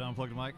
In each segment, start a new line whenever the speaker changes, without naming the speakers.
Did I unplug the mic?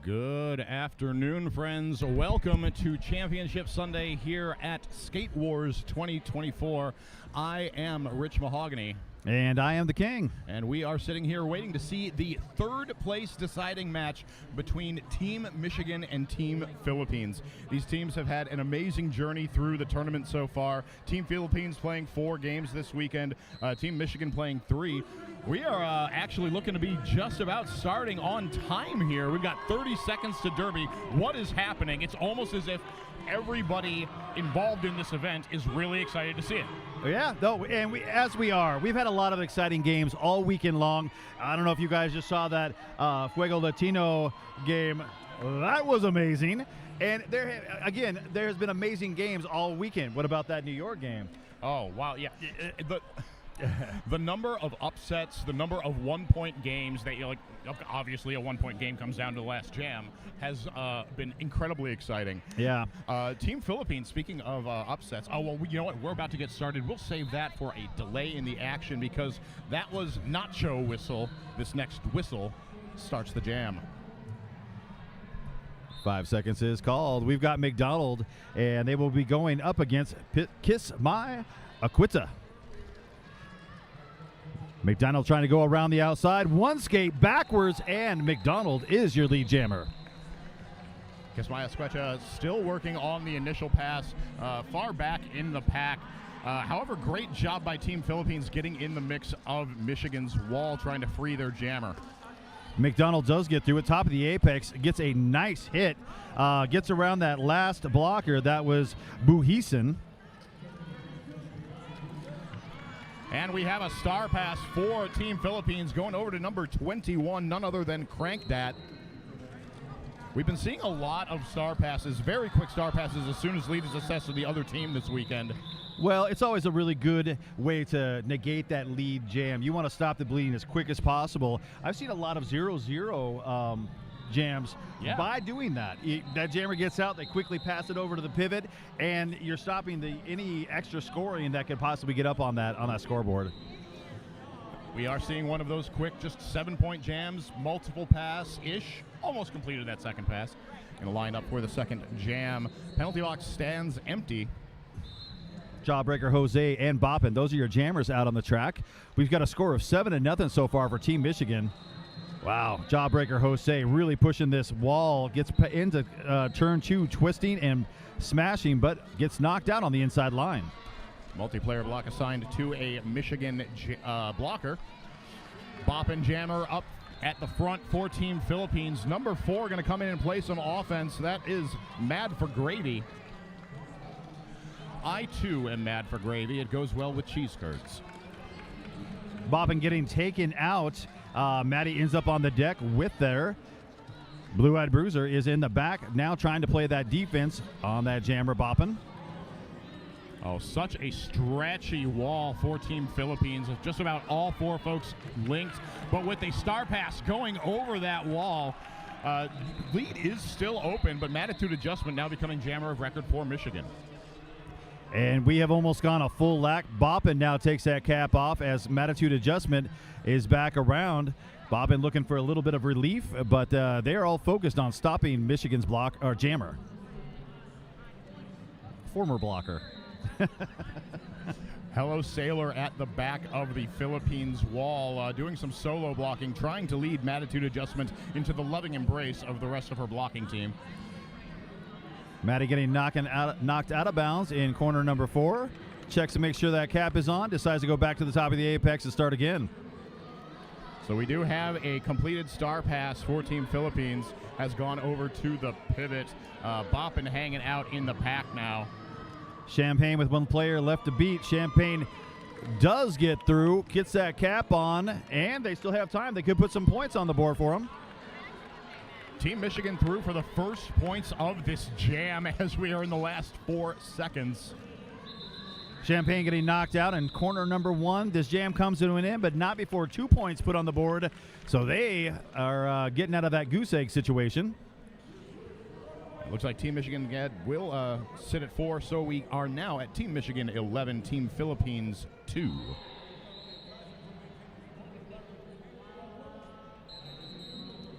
Good afternoon, friends. Welcome to Championship Sunday here at Skate Wars 2024. I am Rich Mahogany.
And I am the King.
And we are sitting here waiting to see the third place deciding match between Team Michigan and Team Philippines. These teams have had an amazing journey through the tournament so far. Team Philippines playing 4 games this weekend, Team Michigan playing 3. We are actually looking to be just about starting on time here. We've got 30 seconds to Derby. What is happening? It's almost as if everybody involved in this event is really excited to see it.
Yeah, no, and we've had a lot of exciting games all weekend long. I don't know if you guys just saw that Fuego Latino game. That was amazing. And there has been amazing games all weekend. What about that New York game?
Oh, wow, yeah. The number of upsets, the number of one-point games that obviously a one-point game comes down to the last jam, has been incredibly exciting.
Yeah.
Team Philippines, speaking of upsets, you know what? We're about to get started. We'll save that for a delay in the action because that was Nacho whistle. This next whistle starts the jam.
5 seconds is called. We've got McDonald, and they will be going up against Kiss My Aquita. McDonald trying to go around the outside. One skate backwards, and McDonald is your lead jammer.
Kismaya Squecha still working on the initial pass, far back in the pack. However, great job by Team Philippines getting in the mix of Michigan's wall, trying to free their jammer.
McDonald does get through at top of the apex, gets a nice hit, gets around that last blocker. That was Buhisen.
And we have a star pass for Team Philippines going over to number 21, none other than Crank Dat. We've been seeing a lot of star passes, very quick star passes, as soon as lead is assessed to the other team this weekend.
Well, it's always a really good way to negate that lead jam. You want to stop the bleeding as quick as possible. I've seen a lot of 0-0 jams by doing that. That jammer gets out, they quickly pass it over to the pivot, and you're stopping any extra scoring that could possibly get up on that scoreboard.
We are seeing one of those quick, just 7-point jams, multiple pass-ish, almost completed that second pass. Going to line up for the second jam. Penalty box stands empty.
Jawbreaker Jose and Boppin, those are your jammers out on the track. We've got a score of 7-0 so far for Team Michigan. Wow, Jawbreaker Jose really pushing this wall, gets into turn 2, twisting and smashing, but gets knocked out on the inside line.
Multiplayer block assigned to a Michigan blocker. Boppin' jammer up at the front for Team Philippines. Number 4 going to come in and play some offense. That is Mad for Gravy. I, too, am mad for gravy. It goes well with cheese curds.
Boppin' getting taken out. Maddie ends up on the deck with their Blue-Eyed Bruiser is in the back, now trying to play that defense on that jammer Boppin'.
Oh, such a stretchy wall for Team Philippines. Just about all 4 folks linked, but with a star pass going over that wall, lead is still open, but Magnitude Adjustment now becoming jammer of record for Michigan.
And we have almost gone a full lap. Boppin' now takes that cap off as Magnitude Adjustment is back around. Boppin' looking for a little bit of relief, but they are all focused on stopping Michigan's jammer. Former blocker.
Hello Sailor at the back of the Philippines wall, doing some solo blocking, trying to lead Magnitude Adjustment into the loving embrace of the rest of her blocking team.
Maddie getting knocked out of bounds in corner number 4. Checks to make sure that cap is on. Decides to go back to the top of the apex and start again.
So we do have a completed star pass for Team Philippines. Has gone over to the pivot. Boppin' hanging out in the pack now.
Champagne with 1 player left to beat. Champagne does get through. Gets that cap on. And they still have time. They could put some points on the board for them.
Team Michigan through for the first points of this jam as we are in the last 4 seconds.
Champagne getting knocked out in corner number 1. This jam comes to an end, but not before 2 points put on the board. So they are getting out of that goose egg situation.
It looks like Team Michigan will sit at 4, so we are now at Team Michigan 11, Team Philippines 2.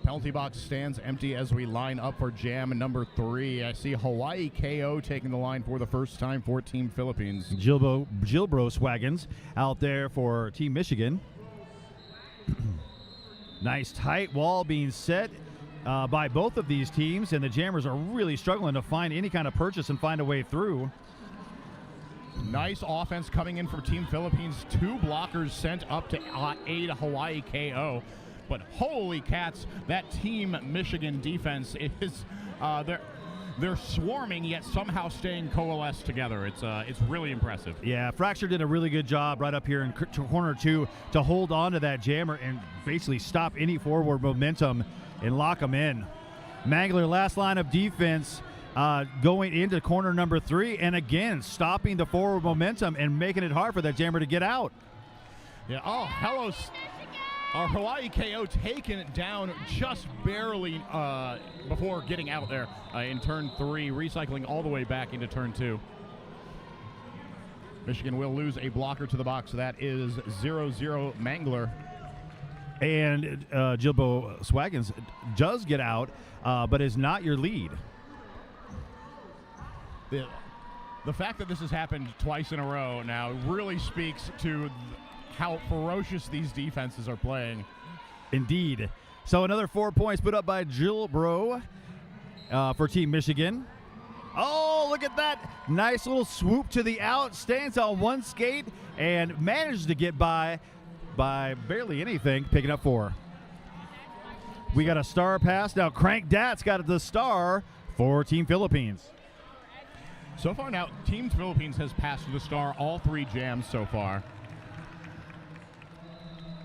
penalty box stands empty as we line up for jam number 3. I see Hawaii KO taking the line for the first time for Team Philippines.
Gilbro Swaggins out there for Team Michigan. Nice tight wall being set by both of these teams, and the Jammers are really struggling to find any kind of purchase and find a way through.
Nice offense coming in from Team Philippines. 2 blockers sent up to aid Hawaii KO. But holy cats, that Team Michigan defense is they're swarming yet somehow staying coalesced together. It's really impressive.
Yeah, Fracture did a really good job right up here in corner 2 to hold on to that jammer and basically stop any forward momentum and lock them in. Mangler, last line of defense, going into corner number 3, and again stopping the forward momentum and making it hard for that jammer to get out.
Yeah. Oh, hello. Our Hawaii KO taken down just barely before getting out there in turn 3, recycling all the way back into turn 2. Michigan will lose a blocker to the box. That is 0-0 Mangler.
And Gilbo Swaggins does get out, but is not your lead.
The fact that this has happened twice in a row now really speaks to how ferocious these defenses are playing.
Indeed. So another 4 points put up by Gilbro for Team Michigan. Oh, look at that. Nice little swoop to the out. Stands on one skate and manages to get by barely anything, picking up 4. We got a star pass. Now Crank Dat's got the star for Team Philippines.
So far now, Team Philippines has passed the star all 3 jams so far.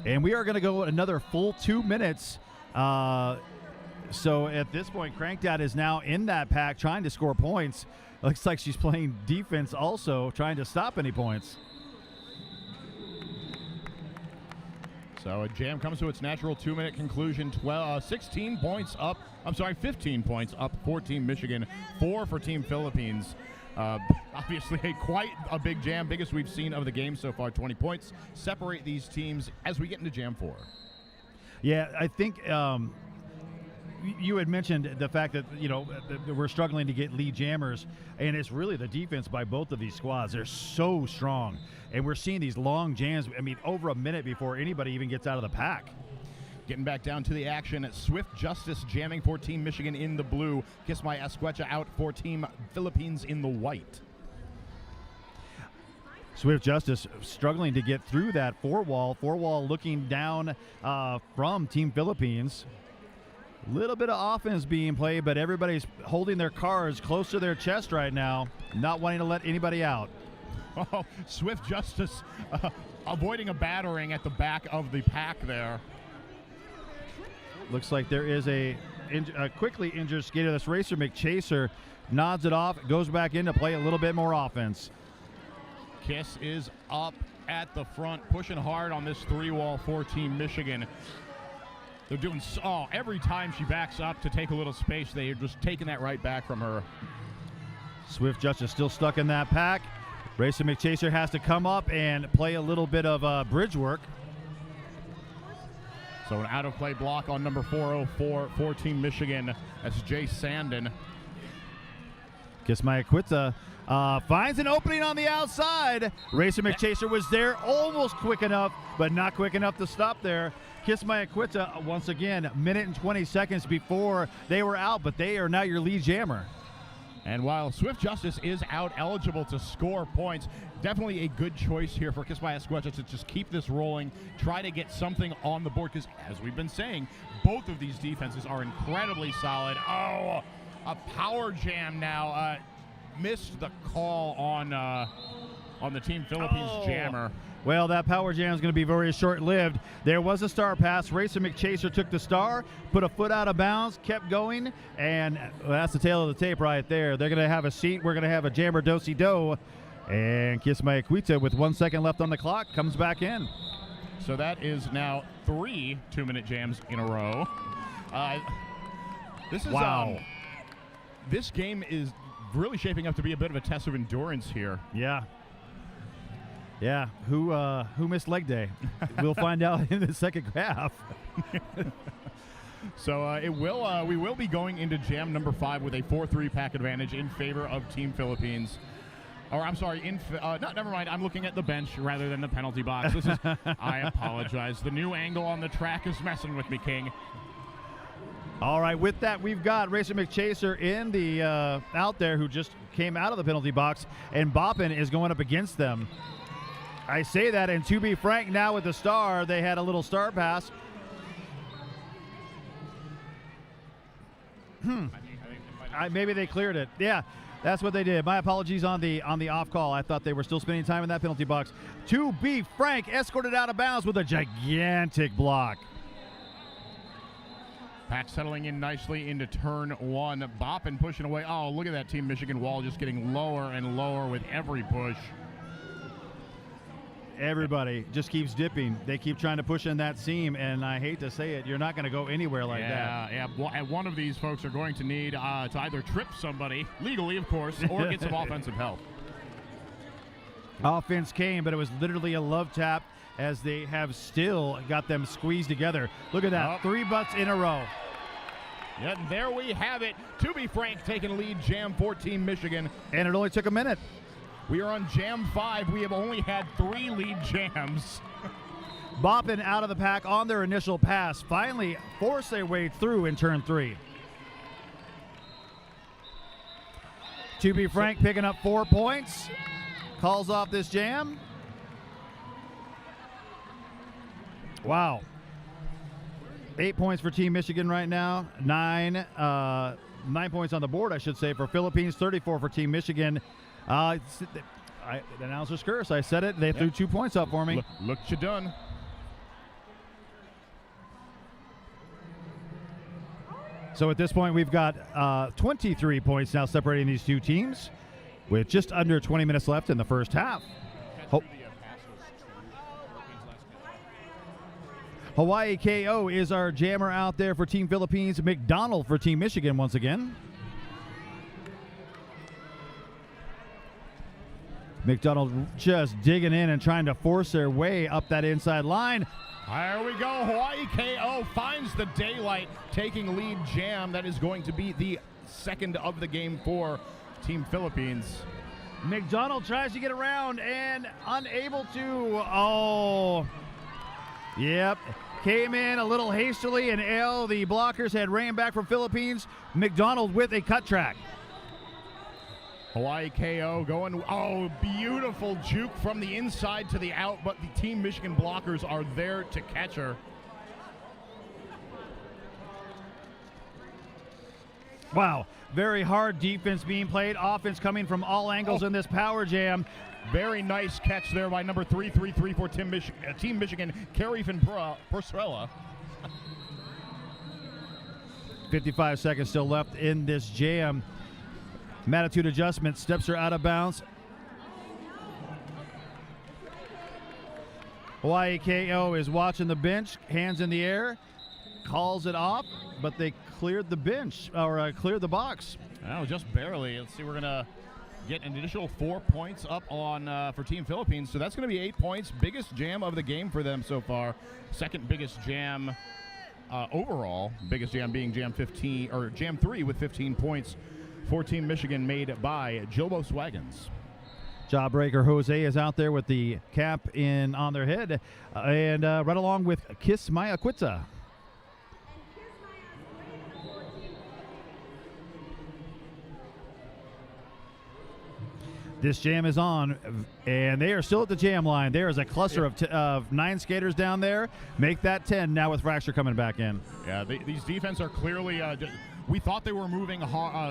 And we are going to go another full 2 minutes. So at this point, Crankdat is now in that pack trying to score points. Looks like she's playing defense also, trying to stop any points.
So a jam comes to its natural 2-minute conclusion. 15 points up for Team Michigan, 4 for Team Philippines. Obviously quite a big jam, biggest we've seen of the game so far. 20 points separate these teams as we get into jam 4.
Yeah, I think you had mentioned the fact that, we're struggling to get lead jammers, and it's really the defense by both of these squads. They're so strong, and we're seeing these long jams, over a minute before anybody even gets out of the pack.
Getting back down to the action, Swift Justice jamming for Team Michigan in the blue. Kismay Escuecha out for Team Philippines in the white.
Swift Justice struggling to get through that four wall looking down from Team Philippines. Little bit of offense being played, but everybody's holding their cards close to their chest right now, not wanting to let anybody out.
Oh, Swift Justice avoiding a battering at the back of the pack there.
Looks like there is a quickly injured skater. That's Racer McChaser. Nods it off, goes back in to play a little bit more offense.
Kiss is up at the front, pushing hard on this 3-wall for Team Michigan. They're doing every time she backs up to take a little space, they are just taking that right back from her.
Swift Justice still stuck in that pack. Racer McChaser has to come up and play a little bit of bridge work.
So an out-of-play block on number 404 for Team Michigan. That's Jay Sandin.
Kismay Escuecha finds an opening on the outside. Racer McChaser was there almost quick enough, but not quick enough to stop there. Kismay Escuecha, once again, minute and 20 seconds before they were out, but they are now your lead jammer.
And while Swift Justice is out eligible to score points, definitely a good choice here for Kismay Escuecha to just keep this rolling, try to get something on the board, because as we've been saying, both of these defenses are incredibly solid. Oh, a power jam now. Missed the call on the Team Philippines jammer.
Well, that power jam is going to be very short-lived. There was a star pass. Racer McChaser took the star, put a foot out of bounds, kept going, and that's the tail of the tape right there. They're going to have a seat. We're going to have a jammer do-si-do, and Kismay Escuecha, with 1 second left on the clock, comes back in.
So that is now 3 2-minute jams in a row. This is
wow.
This game is really shaping up to be a bit of a test of endurance here.
Yeah, who missed leg day? We'll find out in the second half.
So we will be going into jam number 5 with a 4-3 pack advantage in favor of Team Philippines. Or I'm sorry, never mind. I'm looking at the bench rather than the penalty box. This is, I apologize. The new angle on the track is messing with me, King.
All right, with that, we've got Racer McChaser in the out there who just came out of the penalty box, and Boppin is going up against them. I say that, and to be frank, now with the star, they had a little star pass. Maybe they cleared it. Yeah. That's what they did. My apologies on the off call. I thought they were still spending time in that penalty box. To be frank, escorted out of bounds with a gigantic block.
Pack settling in nicely into turn 1. Boppin pushing away. Oh, look at that Team Michigan wall just getting lower and lower with every push.
Everybody just keeps dipping. They keep trying to push in that seam, and I hate to say it, you're not going to go anywhere like that.
Yeah. And one of these folks are going to need to either trip somebody, legally, of course, or get some offensive help.
Offense came, but it was literally a love tap as they have still got them squeezed together. Look at that, 3 butts in a row.
Yeah, and there we have it. To be frank, taking lead, Jam 14 Michigan.
And it only took a minute.
We are on Jam 5. We have only had 3 lead jams.
Boppin out of the pack on their initial pass. Finally forced their way through in turn 3. To be frank, picking up 4 points. Calls off this jam. Wow. 8 points for Team Michigan right now. 9 points on the board, I should say, for Philippines. 34 for Team Michigan. The announcer's curse. I said it. They threw 2 points up for me.
Look you done.
So at this point, we've got 23 points now separating these two teams with just under 20 minutes left in the first half. Hawaii KO is our jammer out there for Team Philippines. McDonald for Team Michigan once again. McDonald just digging in and trying to force their way up that inside line.
There we go. Hawaii KO finds the daylight, taking lead jam. That is going to be the second of the game for Team Philippines.
McDonald tries to get around and unable to. Oh, yep. Came in a little hastily, and the blockers had ran back from Philippines. McDonald with a cut track.
Hawaii KO going, beautiful juke from the inside to the out, but the Team Michigan blockers are there to catch her.
Wow, very hard defense being played. Offense coming from all angles in this power jam.
Very nice catch there by number 333 for Team Michigan, Carrie Van Persrella.
55 seconds still left in this jam. Attitude adjustment, steps her out of bounds. Hawaii KO is watching the bench, hands in the air, calls it off, but they cleared the bench, or cleared the box.
Oh, just barely. Let's see, we're going to get an additional 4 points up on for Team Philippines, so that's going to be 8 points. Biggest jam of the game for them so far. Second biggest jam overall. Biggest jam being Jam 15 or Jam 3 with 15 points. For Team Michigan, made by Jilbo Swaggins.
Jawbreaker Jose is out there with the cap on their head, and right along with Kiss Maya Quitza. This jam is on, and they are still at the jam line. There is a cluster of 9 skaters down there. Make that 10 now with Fracture coming back in.
Yeah, these defense are clearly we thought they were moving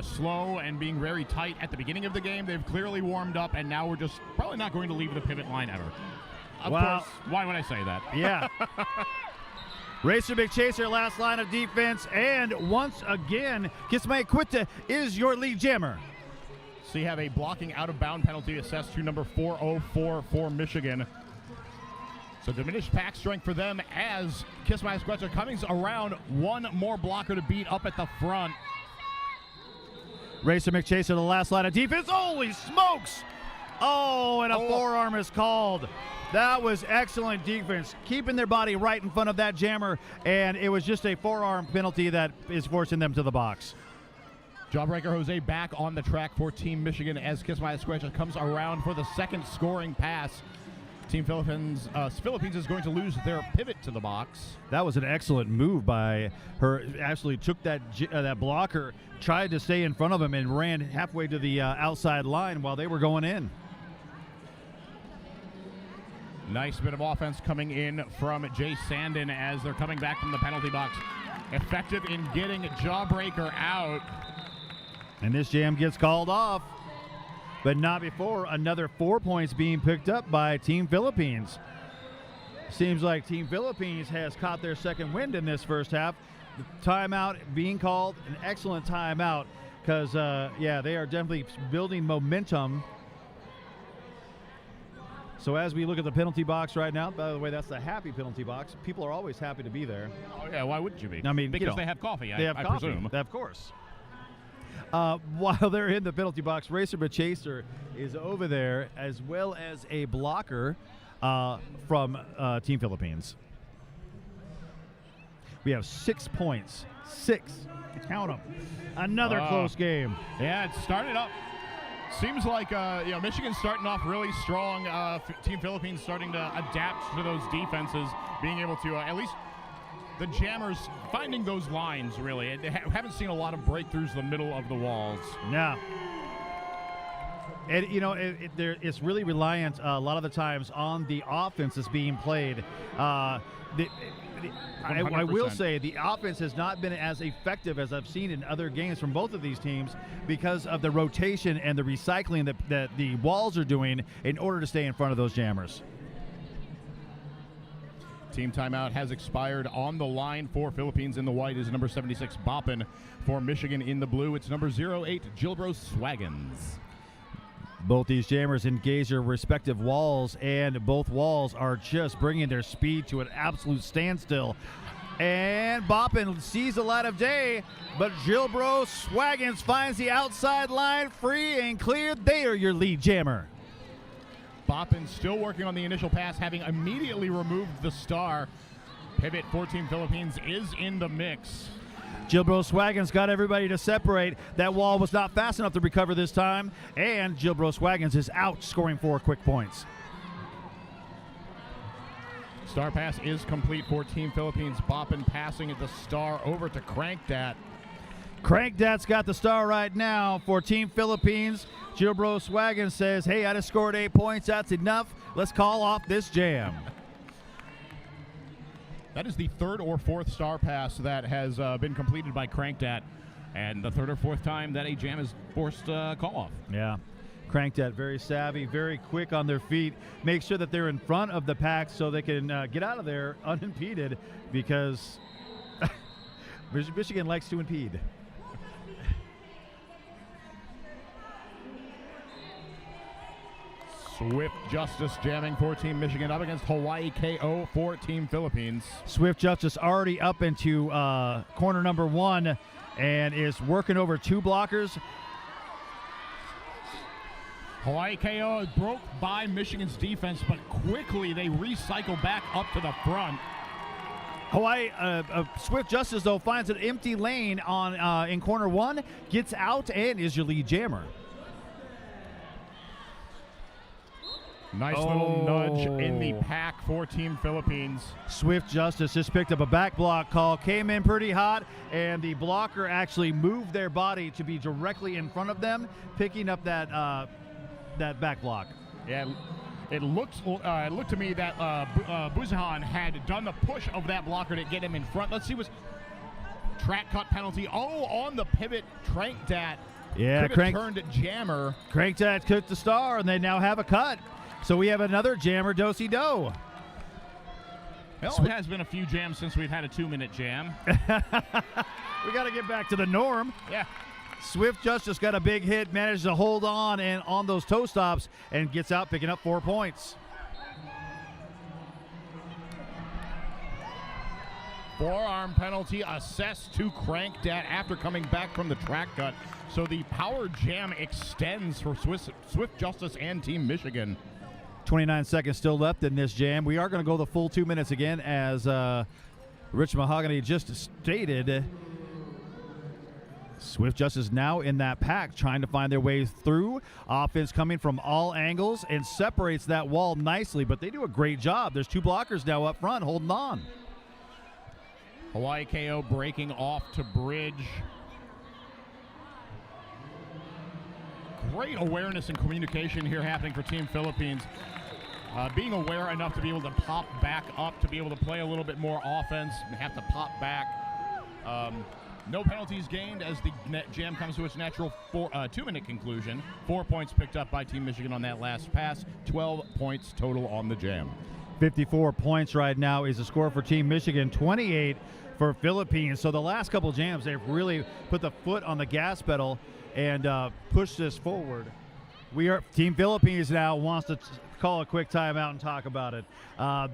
slow and being very tight at the beginning of the game. They've clearly warmed up, and now we're just probably not going to leave the pivot line ever. Of course, why would I say that?
Yeah. Racer McChaser, last line of defense, and once again, Kismay Quita is your lead jammer.
So you have a blocking out-of-bound penalty assessed to number 404 for Michigan. So diminished pack strength for them as Kismay Quita Cummings around. One more blocker to beat up at the front.
Racer McChaser, the last line of defense. Holy smokes! Oh, and a forearm is called. That was excellent defense, keeping their body right in front of that jammer, and it was just a forearm penalty that is forcing them to the box.
Jawbreaker Jose back on the track for Team Michigan as Kiss My Squash comes around for the second scoring pass. Team Philippines is going to lose their pivot to the box.
That was an excellent move by her. Actually took that blocker, tried to stay in front of him, and ran halfway to the outside line while they were going in.
Nice bit of offense coming in from Jay Sandin as they're coming back from the penalty box. Effective in getting Jawbreaker out.
And this jam gets called off, but not before another 4 points being picked up by Team Philippines. Seems like Team Philippines has caught their second wind in this first half. The timeout being called, an excellent timeout, because, they are definitely building momentum. So as we look at the penalty box right now, by the way, that's the happy penalty box. People are always happy to be there.
Oh, yeah, why wouldn't you be?
I mean,
because they have coffee,
they have
I
coffee,
presume.
of course. While they're in the penalty box, Racer Chaser is over there, as well as a blocker from Team Philippines. We have 6 points. 6. Count them. Another close game.
Yeah, it started up. Seems like Michigan's starting off really strong. Team Philippines starting to adapt to those defenses, being able to at least the jammers finding those lines, really. Haven't seen a lot of breakthroughs in the middle of the walls.
Yeah. And, it's really reliant a lot of the times on the offense that's being played. I will say the offense has not been as effective as I've seen in other games from both of these teams because of the rotation and the recycling that the walls are doing in order to stay in front of those jammers.
Team timeout has expired. On the line for Philippines in the white is number 76, Boppin. For Michigan in the blue, it's number 08, Gilbro Swaggins.
Both these jammers engage their respective walls, and both walls are just bringing their speed to an absolute standstill. And Boppin sees the light of day, but Gilbro Swaggins finds the outside line free and clear. They are your lead jammer.
Boppin still working on the initial pass, having immediately removed the star. Pivot for Team Philippines is in the mix.
Gilbro Swaggins got everybody to separate. That wall was not fast enough to recover this time, and Gilbro Swaggins is out, scoring 4 quick points.
Star pass is complete for Team Philippines. Boppin passing the star over to Crankdat.
Crankdat's got the star right now for Team Philippines. Gilbro Swaggins says, hey, I just scored 8 points. That's enough. Let's call off this jam.
That is the third or fourth star pass that has been completed by Crankdat, and the third or fourth time that a jam is forced call off.
Yeah. Crankdat, very savvy, very quick on their feet. Make sure that they're in front of the pack so they can get out of there unimpeded, because Michigan likes to impede.
Swift Justice jamming for Team Michigan up against Hawaii KO for Team Philippines.
Swift Justice already up into corner number 1 and is working over 2 blockers.
Hawaii KO broke by Michigan's defense, but quickly they recycle back up to the front.
Hawaii, Swift Justice, though, finds an empty lane on in corner 1, gets out, and is your lead jammer.
Nice little nudge in the pack for Team Philippines.
Swift Justice just picked up a back block call, came in pretty hot, and the blocker actually moved their body to be directly in front of them, picking up that back block.
Yeah, it looked to me that Buzahan had done the push of that blocker to get him in front. Let's see what's track cut penalty. Oh, on the pivot, Crankdat.
Yeah,
turned jammer.
Crankdat took the star, and they now have a cut. So we have another jammer, do-si-do.
Well, it has been a few jams since we've had a 2-minute jam.
We got to get back to the norm.
Yeah.
Swift Justice got a big hit, managed to hold on and on those toe stops, and gets out picking up 4 points.
Forearm penalty assessed to Crankdat after coming back from the track cut. So the power jam extends for Swift Justice and Team Michigan.
29 seconds still left in this jam. We are going to go the full 2 minutes again, as Rich Mahogany just stated. Swift Justice now in that pack, trying to find their way through. Offense coming from all angles and separates that wall nicely, but they do a great job. There's 2 blockers now up front holding on.
Hawaii KO breaking off to bridge. Great awareness and communication here happening for Team Philippines. Being aware enough to be able to pop back up, to be able to play a little bit more offense, and have to pop back. No penalties gained as the jam comes to its natural 2-minute conclusion. 4 points picked up by Team Michigan on that last pass. 12 points total on the jam.
54 points right now is the score for Team Michigan, 28 for Philippines. So the last couple jams, they've really put the foot on the gas pedal and pushed this forward. Team Philippines now wants to call a quick timeout and talk about it.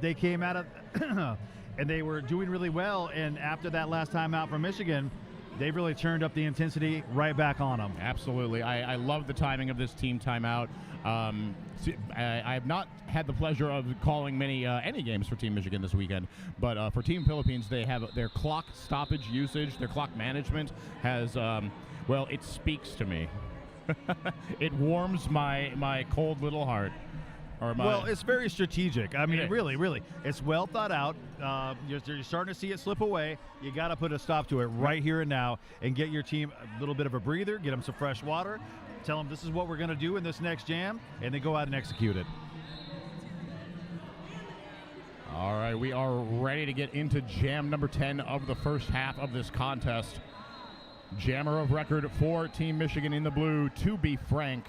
They came out of and they were doing really well, and after that last timeout from Michigan, they've really turned up the intensity right back on them.
Absolutely. I love the timing of this team timeout. I have not had the pleasure of calling any games for Team Michigan this weekend, but for Team Philippines, they have their clock stoppage usage, their clock management has, well, it speaks to me. It warms my cold little heart.
Well, it's very strategic. I mean, really, it's well thought out. You're starting to see it slip away. You got to put a stop to it right here and now and get your team a little bit of a breather, get them some fresh water, tell them this is what we're going to do in this next jam, and then go out and execute it.
All right, we are ready to get into jam number 10 of the first half of this contest. Jammer of record for Team Michigan in the blue, to be frank.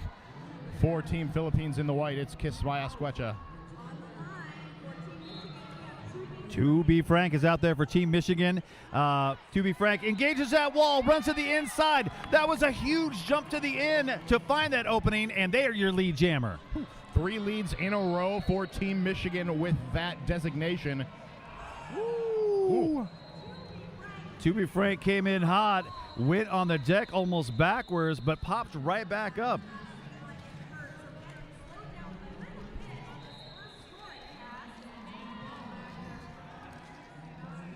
For Team Philippines in the white, it's Kismaya Squecha.
To be frank is out there for Team Michigan. To be frank engages that wall, runs to the inside. That was a huge jump to the end to find that opening, and they are your lead jammer.
3 leads in a row for Team Michigan with that designation.
Ooh. To be frank came in hot, went on the deck almost backwards, but popped right back up.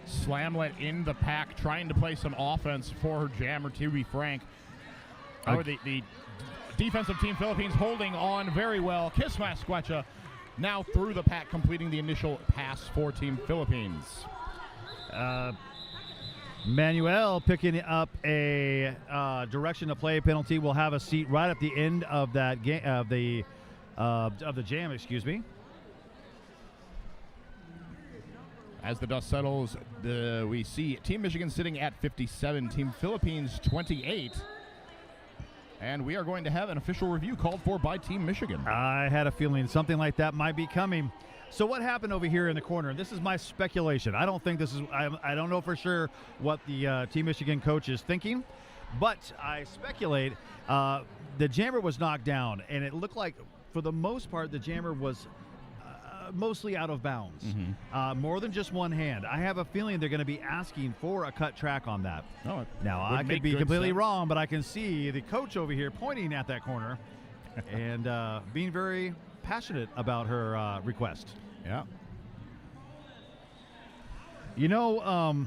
Slamlet in the pack, trying to play some offense for her jammer, to be frank. The defensive Team Philippines holding on very well. Kismaya Squecha now through the pack, completing the initial pass for Team Philippines.
Manuel picking up a direction to play penalty. Will have a seat right at the end of that game of the jam. Excuse me.
As the dust settles, we see Team Michigan sitting at 57, Team Philippines 28. And we are going to have an official review called for by Team Michigan.
I had a feeling something like that might be coming. So what happened over here in the corner? This is my speculation. I don't think this is, I don't know for sure what the Team Michigan coach is thinking, but I speculate the jammer was knocked down, and it looked like, for the most part, the jammer was mostly out of bounds. More than just one hand. I have a feeling they're going to be asking for a cut track on that. Now, I could be completely wrong, but I can see the coach over here pointing at that corner and being very passionate about her request.
Yeah.
You know,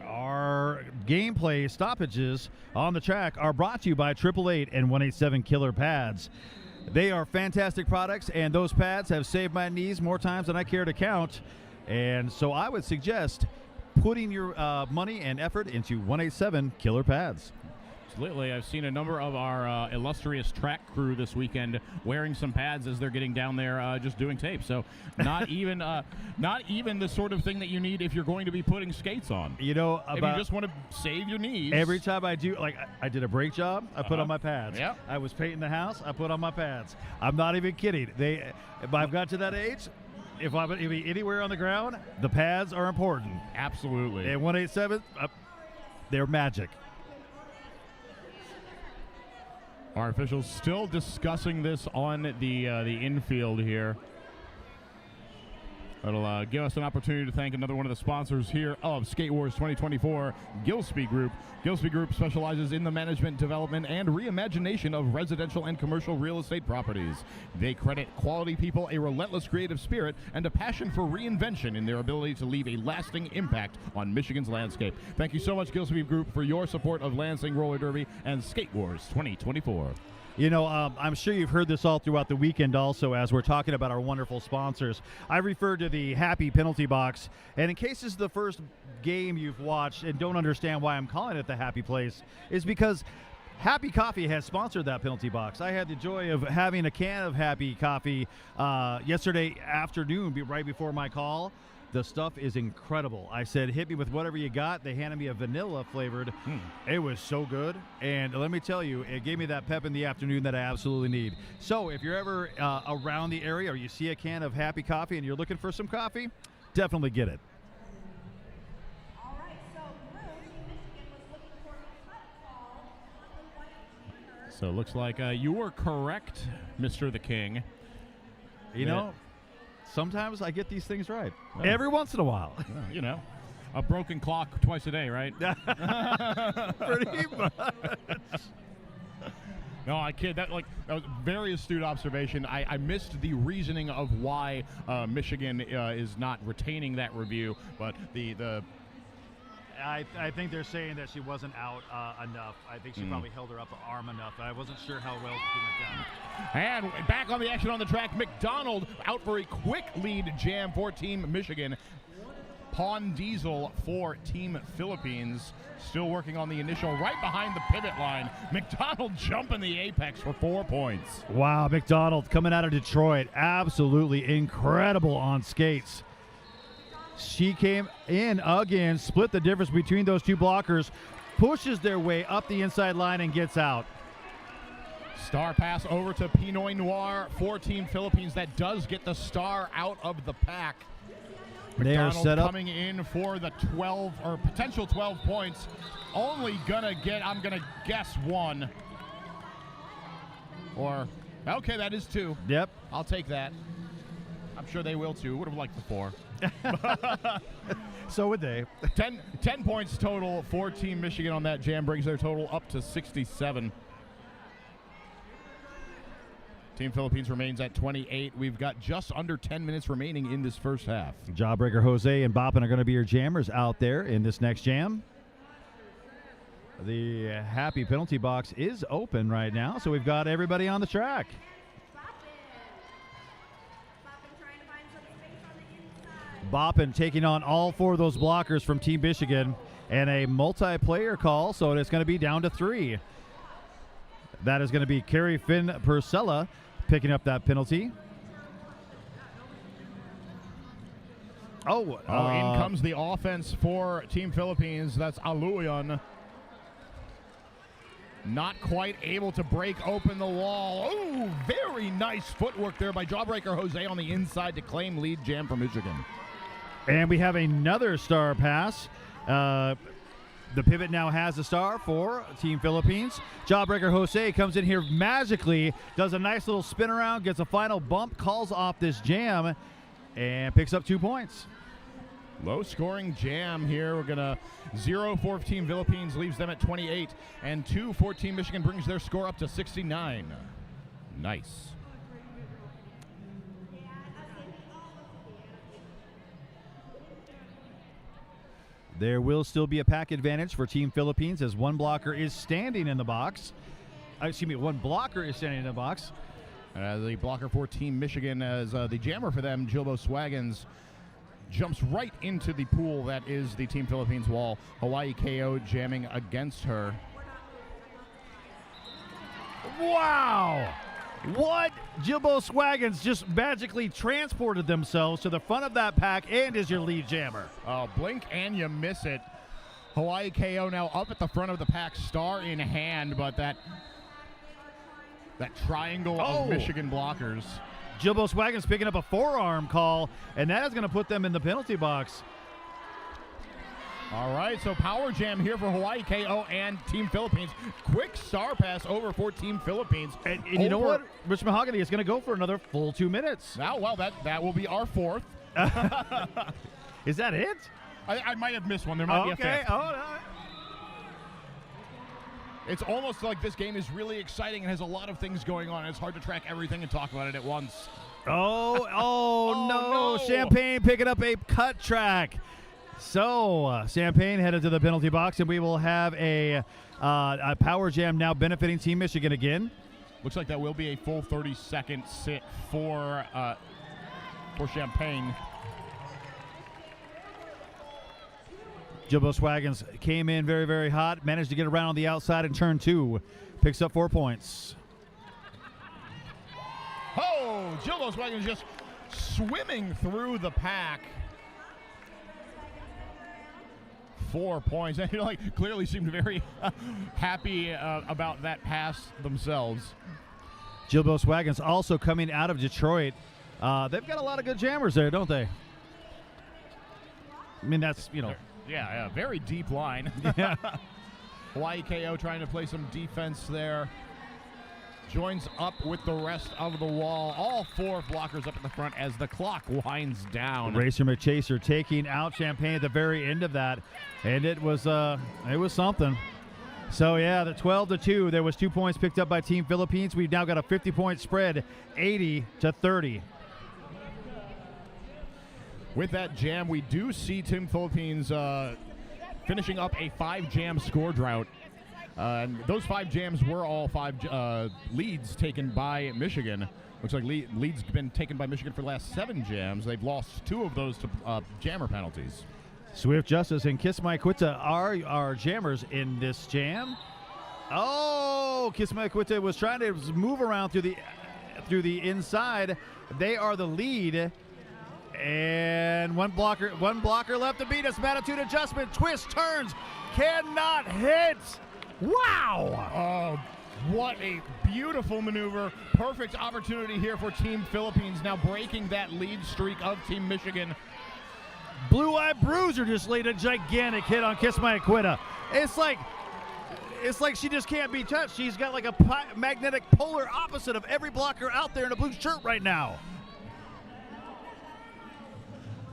our gameplay stoppages on the track are brought to you by 888 and 187 Killer Pads. They are fantastic products, and those pads have saved my knees more times than I care to count. And so I would suggest putting your money and effort into 187 Killer Pads.
Lately, I've seen a number of our illustrious track crew this weekend wearing some pads as they're getting down there just doing tape. So not even the sort of thing that you need if you're going to be putting skates on.
You know,
if you just want to save your knees.
Every time I do, like I did a brake job, I put on my pads.
Yep.
I was painting the house, I put on my pads. I'm not even kidding. If I've got to that age, if I'm anywhere on the ground, the pads are important.
Absolutely.
And 187, they're magic.
Our officials still discussing this on the infield here. It'll give us an opportunity to thank another one of the sponsors here of Skate Wars 2024, Gillespie Group. Gillespie Group specializes in the management, development, and reimagination of residential and commercial real estate properties. They credit quality people, a relentless creative spirit, and a passion for reinvention in their ability to leave a lasting impact on Michigan's landscape. Thank you so much, Gillespie Group, for your support of Lansing Roller Derby and Skate Wars 2024.
You know, I'm sure you've heard this all throughout the weekend also as we're talking about our wonderful sponsors. I referred to the Happy Penalty Box, and in case this is the first game you've watched and don't understand why I'm calling it the Happy Place, is because Happy Coffee has sponsored that penalty box. I had the joy of having a can of Happy Coffee yesterday afternoon, right before my call. The stuff is incredible. I said, hit me with whatever you got. They handed me a vanilla flavored. It was so good. And let me tell you, it gave me that pep in the afternoon that I absolutely need. So if you're ever around the area or you see a can of Happy Coffee and you're looking for some coffee, definitely get it.
All right, so Michigan was looking for a cut call on the white corner.
So it looks like you were correct, Mr. the King.
You know, sometimes I get these things right. Every once in a while.
You know, a broken clock twice a day, right?
Pretty much.
No, I kid. That was a very astute observation. I missed the reasoning of why Michigan is not retaining that review, but
I think they're saying that she wasn't out enough. I think she probably held her upper arm enough. I wasn't sure how well she went down.
And back on the action on the track, McDonald out for a quick lead jam for Team Michigan. Pawn Diesel for Team Philippines. Still working on the initial right behind the pivot line. McDonald jumping the apex for 4 points.
Wow, McDonald coming out of Detroit. Absolutely incredible on skates. She came in again, split the difference between those two blockers, pushes their way up the inside line and gets out.
Star pass over to Pinoy Noir for Team Philippines. That does get the star out of the pack.
They are set up.
Coming in for the 12 or potential 12 points. Only gonna get, I'm gonna guess, one. Or, okay, that is two.
Yep.
I'll take that. I'm sure they will too. Would have liked the 4.
So would they.
10 points total for Team Michigan on that jam, brings their total up to 67. Team Philippines remains at 28. We've got just under 10 minutes remaining in this first half.
Jawbreaker Jose and Boppin are going to be your jammers out there in this next jam. The Happy Penalty Box is open right now, so we've got everybody on the track. Boppin taking on all 4 of those blockers from Team Michigan, and a multiplayer call, so it's going to be down to 3. That is going to be Carrie Finn Purcella picking up that penalty.
In comes the offense for Team Philippines. That's Aluyan. Not quite able to break open the wall. Oh, very nice footwork there by Jawbreaker Jose on the inside to claim lead jam for Michigan.
And we have another star pass. The pivot now has a star for Team Philippines. Jawbreaker Jose comes in here magically, does a nice little spin around, gets a final bump, calls off this jam, and picks up 2 points.
Low scoring jam here. We're going to 0 for Team Philippines, leaves them at 28, and 2 for Team Michigan brings their score up to 69. Nice.
There will still be a pack advantage for Team Philippines as one blocker is standing in the box. One blocker is standing in the box.
The blocker for Team Michigan as the jammer for them, Jilbo Swaggins, jumps right into the pool that is the Team Philippines wall. Hawaii KO jamming against her.
Wow! What? Jilbo Swaggins just magically transported themselves to the front of that pack and is your lead jammer.
Oh, blink and you miss it. Hawaii KO now up at the front of the pack, star in hand, but that triangle of Michigan blockers.
Jilbo Swaggins picking up a forearm call, and that is going to put them in the penalty box.
All right, so power jam here for Hawaii KO and Team Philippines. Quick star pass over for Team Philippines.
And you know what? Rich Mahogany is going to go for another full 2 minutes.
Now, well, that will be our 4th.
Is that it?
I might have missed one. There might be a fifth.
Oh, no.
It's almost like this game is really exciting and has a lot of things going on. It's hard to track everything and talk about it at once.
Oh, no. Champagne picking up a cut track. So, Champagne headed to the penalty box, and we will have a power jam now benefiting Team Michigan again.
Looks like that will be a full 30-second sit for Champagne.
Jilbo Swaggins came in very, very hot, managed to get around on the outside in turn 2. Picks up 4 points.
Oh, Jilbo Swaggins just swimming through the pack. 4 points. And clearly seemed very happy about that pass themselves.
Jilbo Swaggins also coming out of Detroit. They've got a lot of good jammers there, don't they? I mean, that's,
Yeah, very deep line.
Yeah.
Hawaii KO trying to play some defense there. Joins up with the rest of the wall. All 4 blockers up in the front as the clock winds down.
Racer McChaser taking out Champagne at the very end of that, and it was something. So yeah, the 12-2. There was 2 points picked up by Team Philippines. We've now got a 50-point spread, 80-30.
With that jam, we do see Team Philippines finishing up a 5-jam score drought. And those 5 jams were all 5 leads taken by Michigan. Looks like leads been taken by Michigan for the last 7 jams. They've lost 2 of those to jammer penalties.
Swift Justice and Kiss My Quita are our jammers in this jam. Oh, Kiss My Quita was trying to move around through the inside. They are the lead. And one blocker left to beat us. Attitude adjustment, twist, turns, cannot hit. Wow!
Oh, what a beautiful maneuver. Perfect opportunity here for Team Philippines, now breaking that lead streak of Team Michigan.
Blue Eye Bruiser just laid a gigantic hit on Kiss My Quita. It's like she just can't be touched. She's got like a magnetic polar opposite of every blocker out there in a blue shirt right now.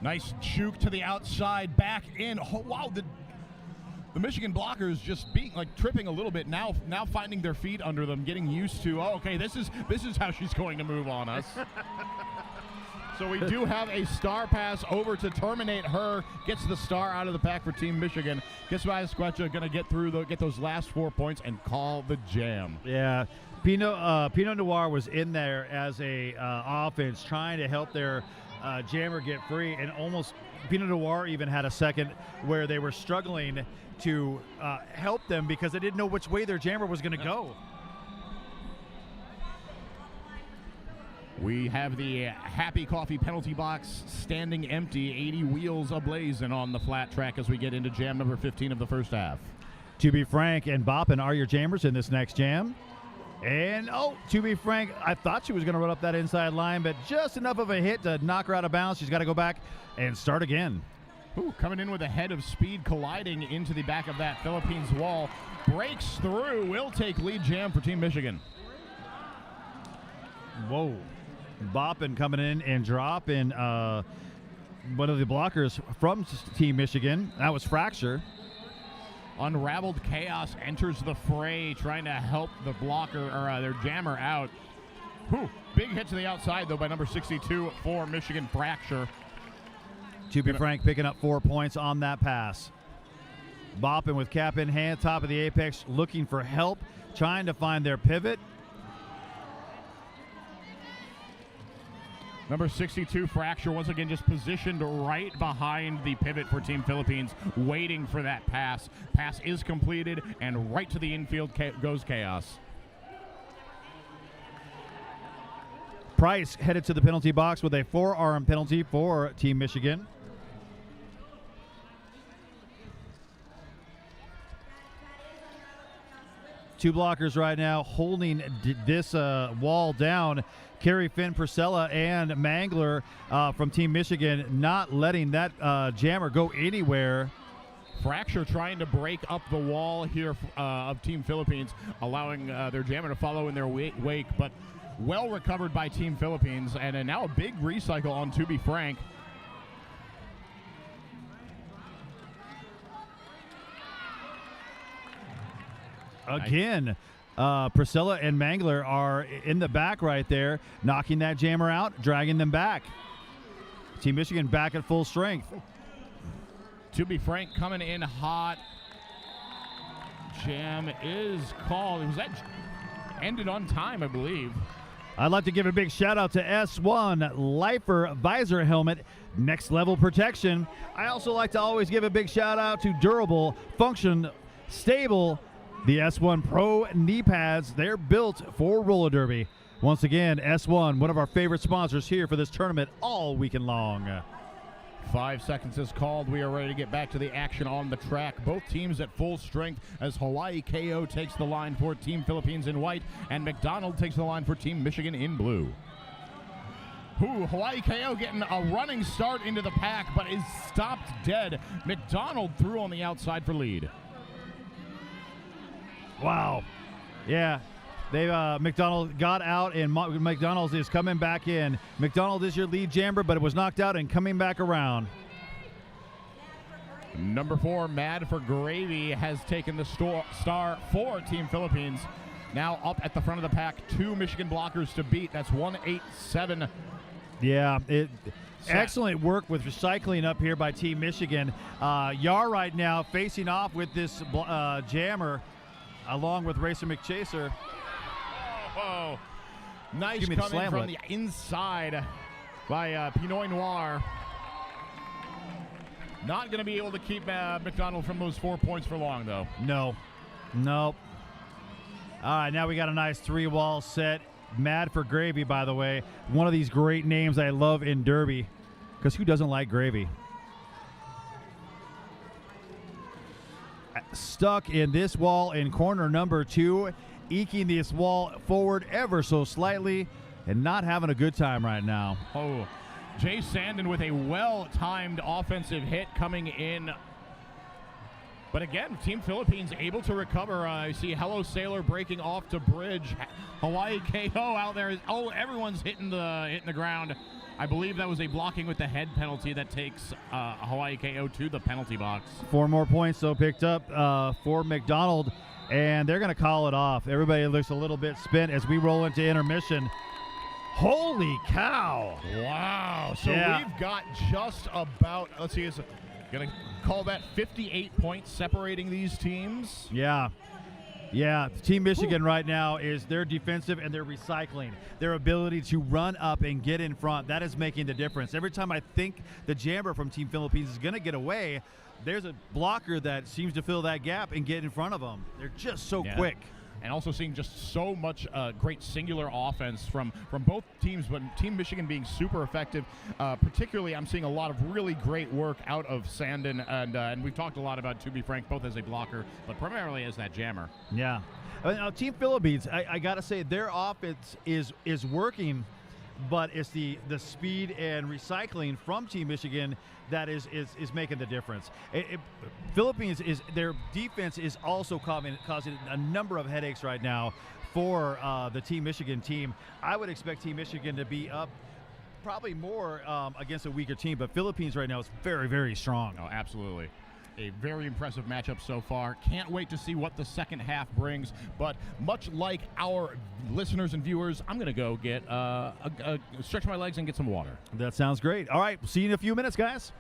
Nice juke to the outside, back in. Oh, wow, the Michigan blockers just being tripping a little bit now finding their feet under them, getting used to, oh, okay, this is how she's going to move on us. So we do have a star pass over to terminate her. Gets the star out of the pack for Team Michigan. Kiss My Quita going to get those last 4 points and call the jam.
Yeah, Pinot Noir was in there as a offense trying to help their jammer get free, and almost Pinot Noir even had a second where they were struggling to help them because they didn't know which way their jammer was going to go.
We have the Happy Coffee penalty box standing empty, 80 wheels ablaze and on the flat track as we get into jam number 15 of the first half.
To Be Frank and Boppin are your jammers in this next jam. And, To Be Frank, I thought she was going to run up that inside line, but just enough of a hit to knock her out of bounds. She's got to go back and start again.
Ooh, coming in with a head of speed, colliding into the back of that Philippines wall. Breaks through, will take lead jam for Team Michigan.
Whoa. Boppin coming in and dropping one of the blockers from Team Michigan. That was Fracture.
Unraveled Chaos enters the fray, trying to help the blocker or their jammer out. Whew, big hit to the outside, though, by number 62 for Michigan, Fracture.
To Be Frank picking up 4 points on that pass. Boppin with cap in hand, top of the apex, looking for help, trying to find their pivot.
Number 62, Fracture, once again just positioned right behind the pivot for Team Philippines, waiting for that pass. Pass is completed, and right to the infield goes Chaos.
Price headed to the penalty box with a forearm penalty for Team Michigan. Two blockers right now holding this wall down. Carrie Finn Purcella and Mangler from Team Michigan not letting that jammer go anywhere.
Fracture trying to break up the wall here of Team Philippines, allowing their jammer to follow in their wake, but well recovered by Team Philippines. And now a big recycle on To Be Frank.
Again, Priscilla and Mangler are in the back right there, knocking that jammer out, dragging them back. Team Michigan back at full strength.
To be frank, coming in hot. Jam is called. Was that ended on time, I believe.
I'd like to give a big shout out to S1 Lifer Visor Helmet, next level protection. I also like to always give a big shout out to Durable, Function, Stable, the S1 Pro knee pads. They're built for roller derby. Once again, S1, one of our favorite sponsors here for this tournament all weekend long.
5 seconds is called. We are ready to get back to the action on the track. Both teams at full strength as Hawaii KO takes the line for Team Philippines in white and McDonald takes the line for Team Michigan in blue. Hawaii KO getting a running start into the pack but is stopped dead. McDonald through on the outside for lead.
Wow. Yeah. McDonald got out, and McDonald is coming back in. McDonald is your lead jammer, but it was knocked out and coming back around.
Number 4, Mad for Gravy, has taken the star for Team Philippines. Now up at the front of the pack, 2 Michigan blockers to beat. That's 187.
Yeah, excellent work with recycling up here by Team Michigan. Yar right now facing off with this jammer, along with Racer McChaser.
Oh, nice coming from the inside by Pinoy Noir. Not going to be able to keep McDonald from those 4 points for long, though.
No. Nope. All right, now we got a nice 3-wall set. Mad for Gravy, by the way. One of these great names I love in Derby, because who doesn't like gravy? Stuck in this wall in corner number 2. Eking this wall forward ever so slightly and not having a good time right now.
Oh, Jay Sandin with a well-timed offensive hit coming in. But again, Team Philippines able to recover. I see Hello Sailor breaking off to bridge. Hawaii KO out there. Everyone's hitting the ground. I believe that was a blocking with the head penalty that takes Hawaii KO to the penalty box.
4 more points, though, picked up for McDonald. And they're going to call it off. Everybody looks a little bit spent as we roll into intermission. Holy cow.
Wow. So we've got just about, let's see, is going to call that 58 points separating these teams?
Yeah. Yeah, Team Michigan right now is their defensive and their recycling. Their ability to run up and get in front, that is making the difference. Every time I think the jammer from Team Philippines is going to get away, there's a blocker that seems to fill that gap and get in front of them. They're just so quick.
And also seeing just so much great singular offense from both teams, but Team Michigan being super effective. Particularly, I'm seeing a lot of really great work out of Sandin, and we've talked a lot about, to be frank, both as a blocker, but primarily as that jammer.
Yeah. Team Philippines, I got to say, their offense is working, but it's the speed and recycling from Team Michigan that is making the difference. Philippines their defense is also causing a number of headaches right now for the Team Michigan team. I would expect Team Michigan to be up probably more against a weaker team, but Philippines right now is very, very strong.
Oh, absolutely. A very impressive matchup so far. Can't wait to see what the second half brings. But much like our listeners and viewers, I'm going to go get stretch my legs and get some water.
That sounds great. All right, see you in a few minutes, guys.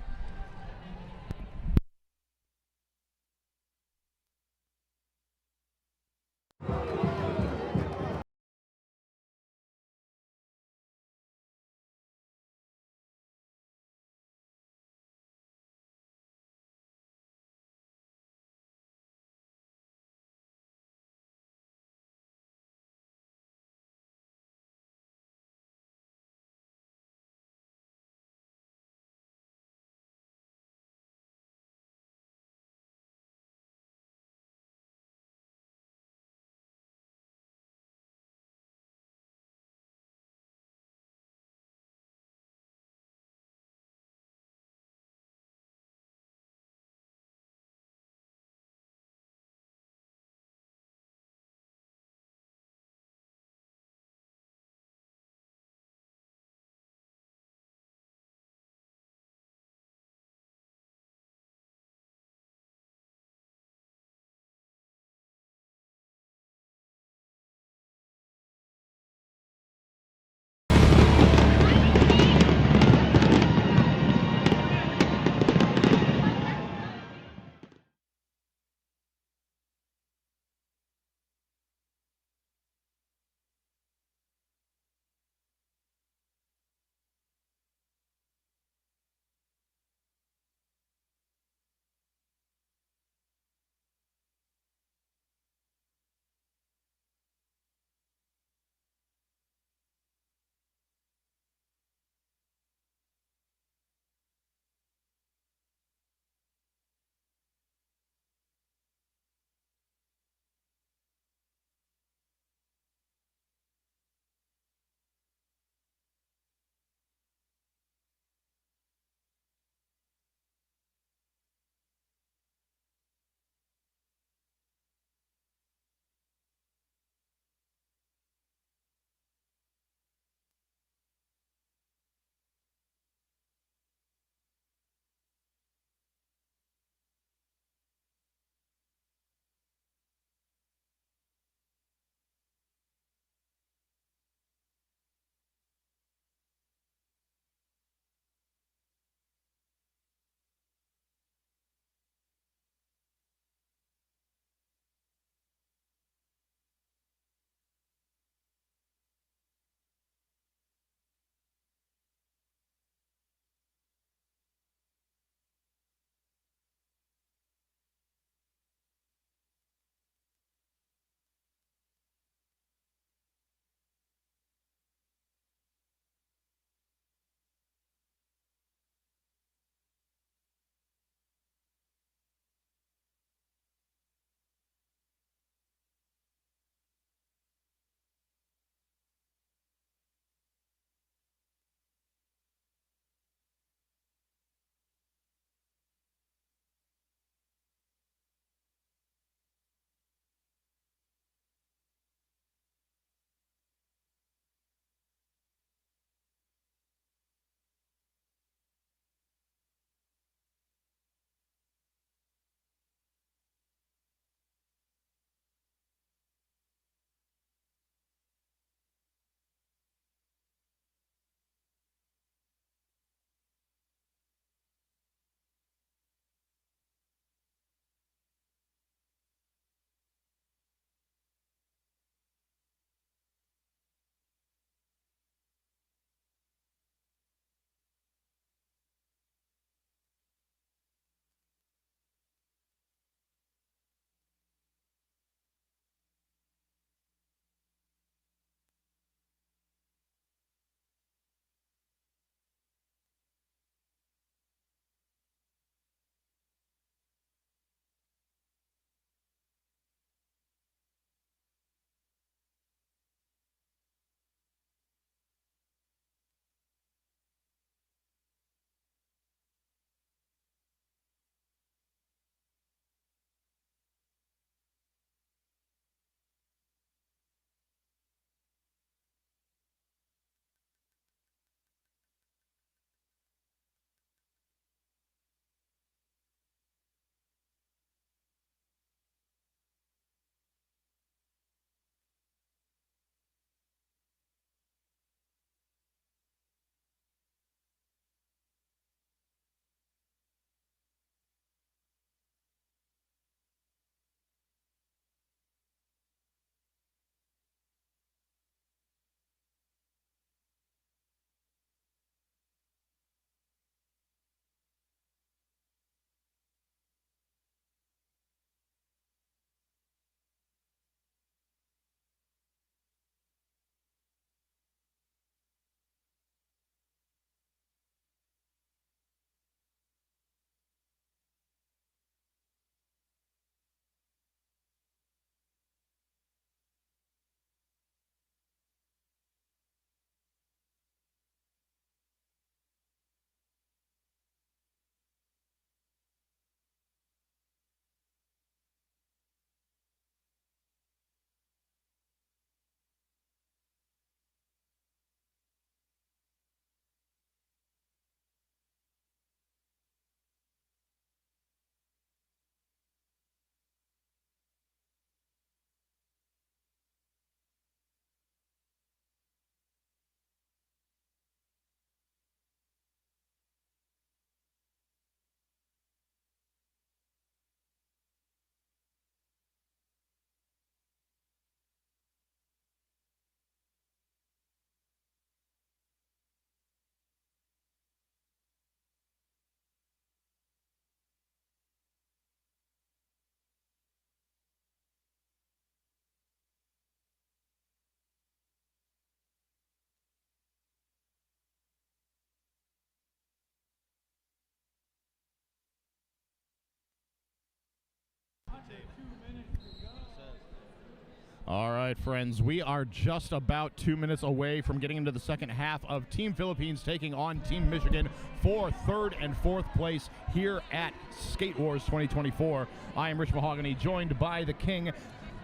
All right, friends, we are just about 2 minutes away from getting into the second half of Team Philippines taking on Team Michigan for third and fourth place here at Skate Wars 2024. I am Rich Mahogany, joined by the King.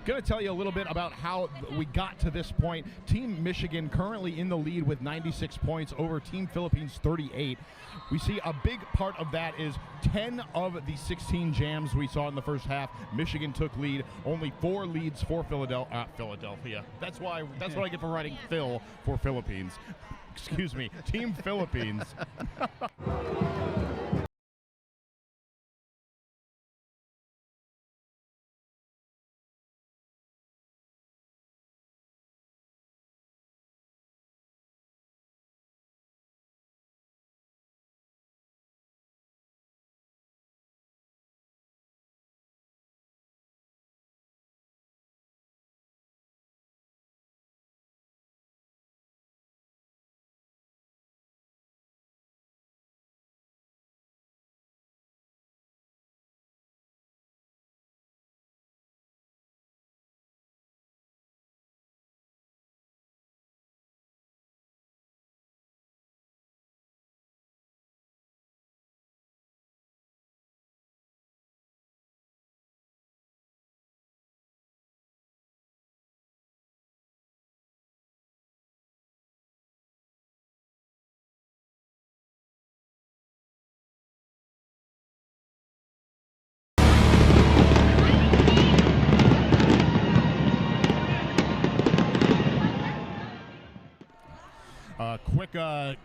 Going to tell you a little bit about how we got to this point. Team Michigan currently in the lead with 96 points over Team Philippines 38. We see a big part of that is 10 of the 16 jams we saw in the first half, Michigan took lead. Only 4 leads for Philadelphia. That's what I get for writing Phil for Philippines. Excuse me, Team Philippines.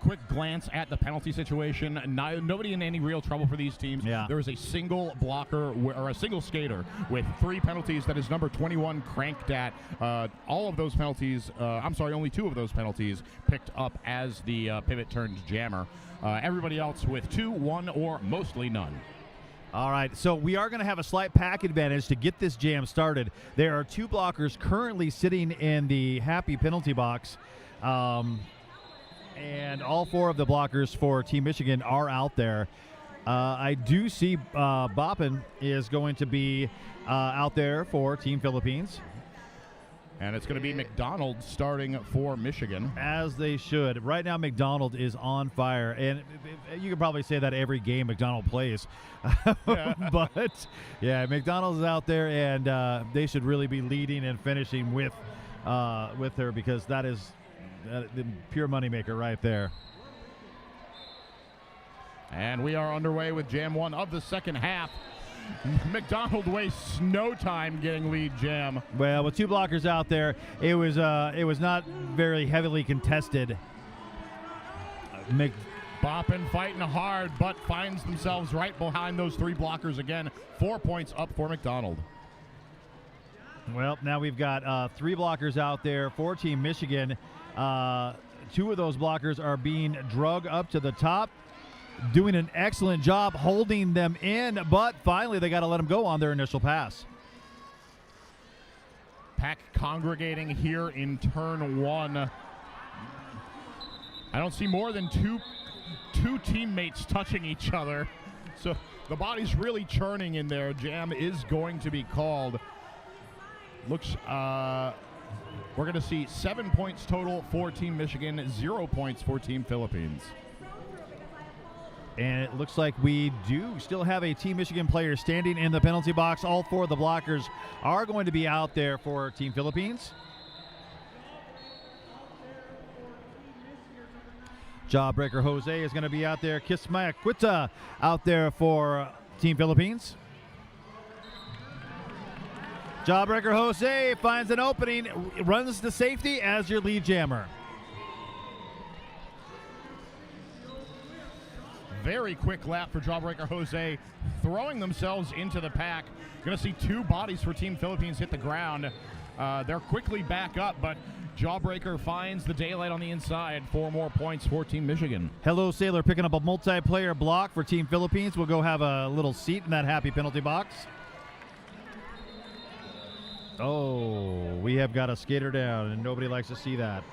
Quick glance at the penalty situation. Nobody in any real trouble for these teams.
Yeah.
There is a single blocker or a single skater with 3 penalties. That is number 21 cranked at. All of those penalties, only 2 of those penalties picked up as the pivot turned jammer. Everybody else with 2, 1, or mostly none.
All right, so we are going to have a slight pack advantage to get this jam started. There are 2 blockers currently sitting in the happy penalty box. And all 4 of the blockers for Team Michigan are out there. I do see Boppin is going to be out there for Team Philippines.
And it's going to be McDonald starting for Michigan.
As they should. Right now, McDonald is on fire. And you can probably say that every game McDonald plays.
Yeah.
But, yeah, McDonald's is out there, and they should really be leading and finishing with her, because that is the pure moneymaker right there.
And we are underway with Jam 1 of the second half. McDonald wastes no time getting lead jam.
Well, with 2 blockers out there, it was not very heavily contested.
Boppin fighting hard, but finds themselves right behind those 3 blockers again. 4 points up for McDonald.
Well, now we've got 3 blockers out there for Team Michigan. 2 of those blockers are being drug up to the top, doing an excellent job holding them in, but finally they got to let them go on their initial pass.
Pack congregating here in turn 1. I don't see more than two teammates touching each other, so the body's really churning in there. Jam is going to be called. Looks we're going to see 7 points total for Team Michigan, 0 points for Team Philippines.
And it looks like we do still have a Team Michigan player standing in the penalty box. All 4 of the blockers are going to be out there for Team Philippines. Jawbreaker Jose is going to be out there. Kismaya Quita out there for Team Philippines. Jawbreaker Jose finds an opening, runs to safety as your lead jammer.
Very quick lap for Jawbreaker Jose, throwing themselves into the pack. Going to see 2 bodies for Team Philippines hit the ground. They're quickly back up, but Jawbreaker finds the daylight on the inside. 4 more points for Team Michigan.
Hello Sailor picking up a multiplayer block for Team Philippines. We'll go have a little seat in that happy penalty box. Oh, we have got a skater down, and nobody likes to see that.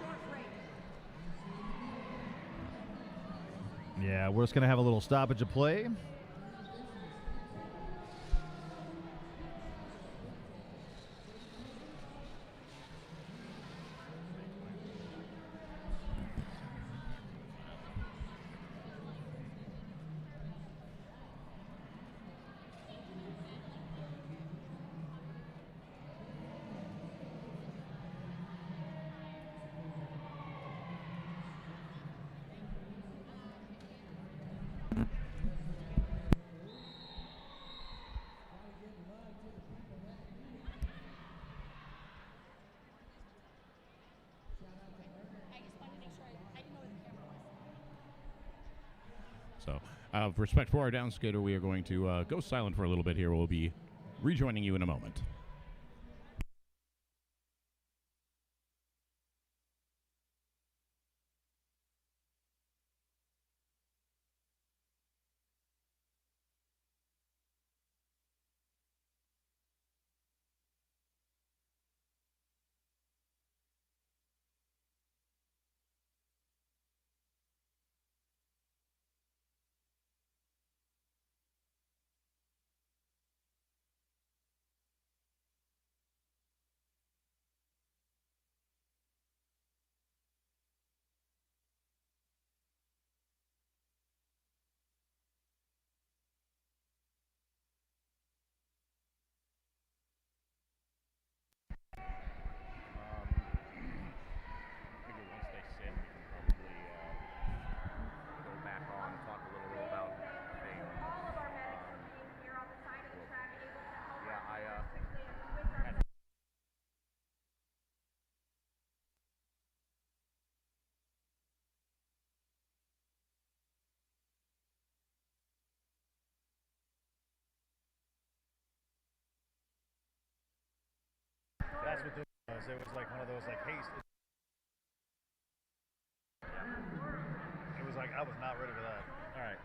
Yeah, we're just going to have a little stoppage of play.
So, out of respect for our down skater, we are going to go silent for a little bit here. We'll be rejoining you in a moment.
That's what this was. It was like one of those like haste. It was like I was not ready for that. All right.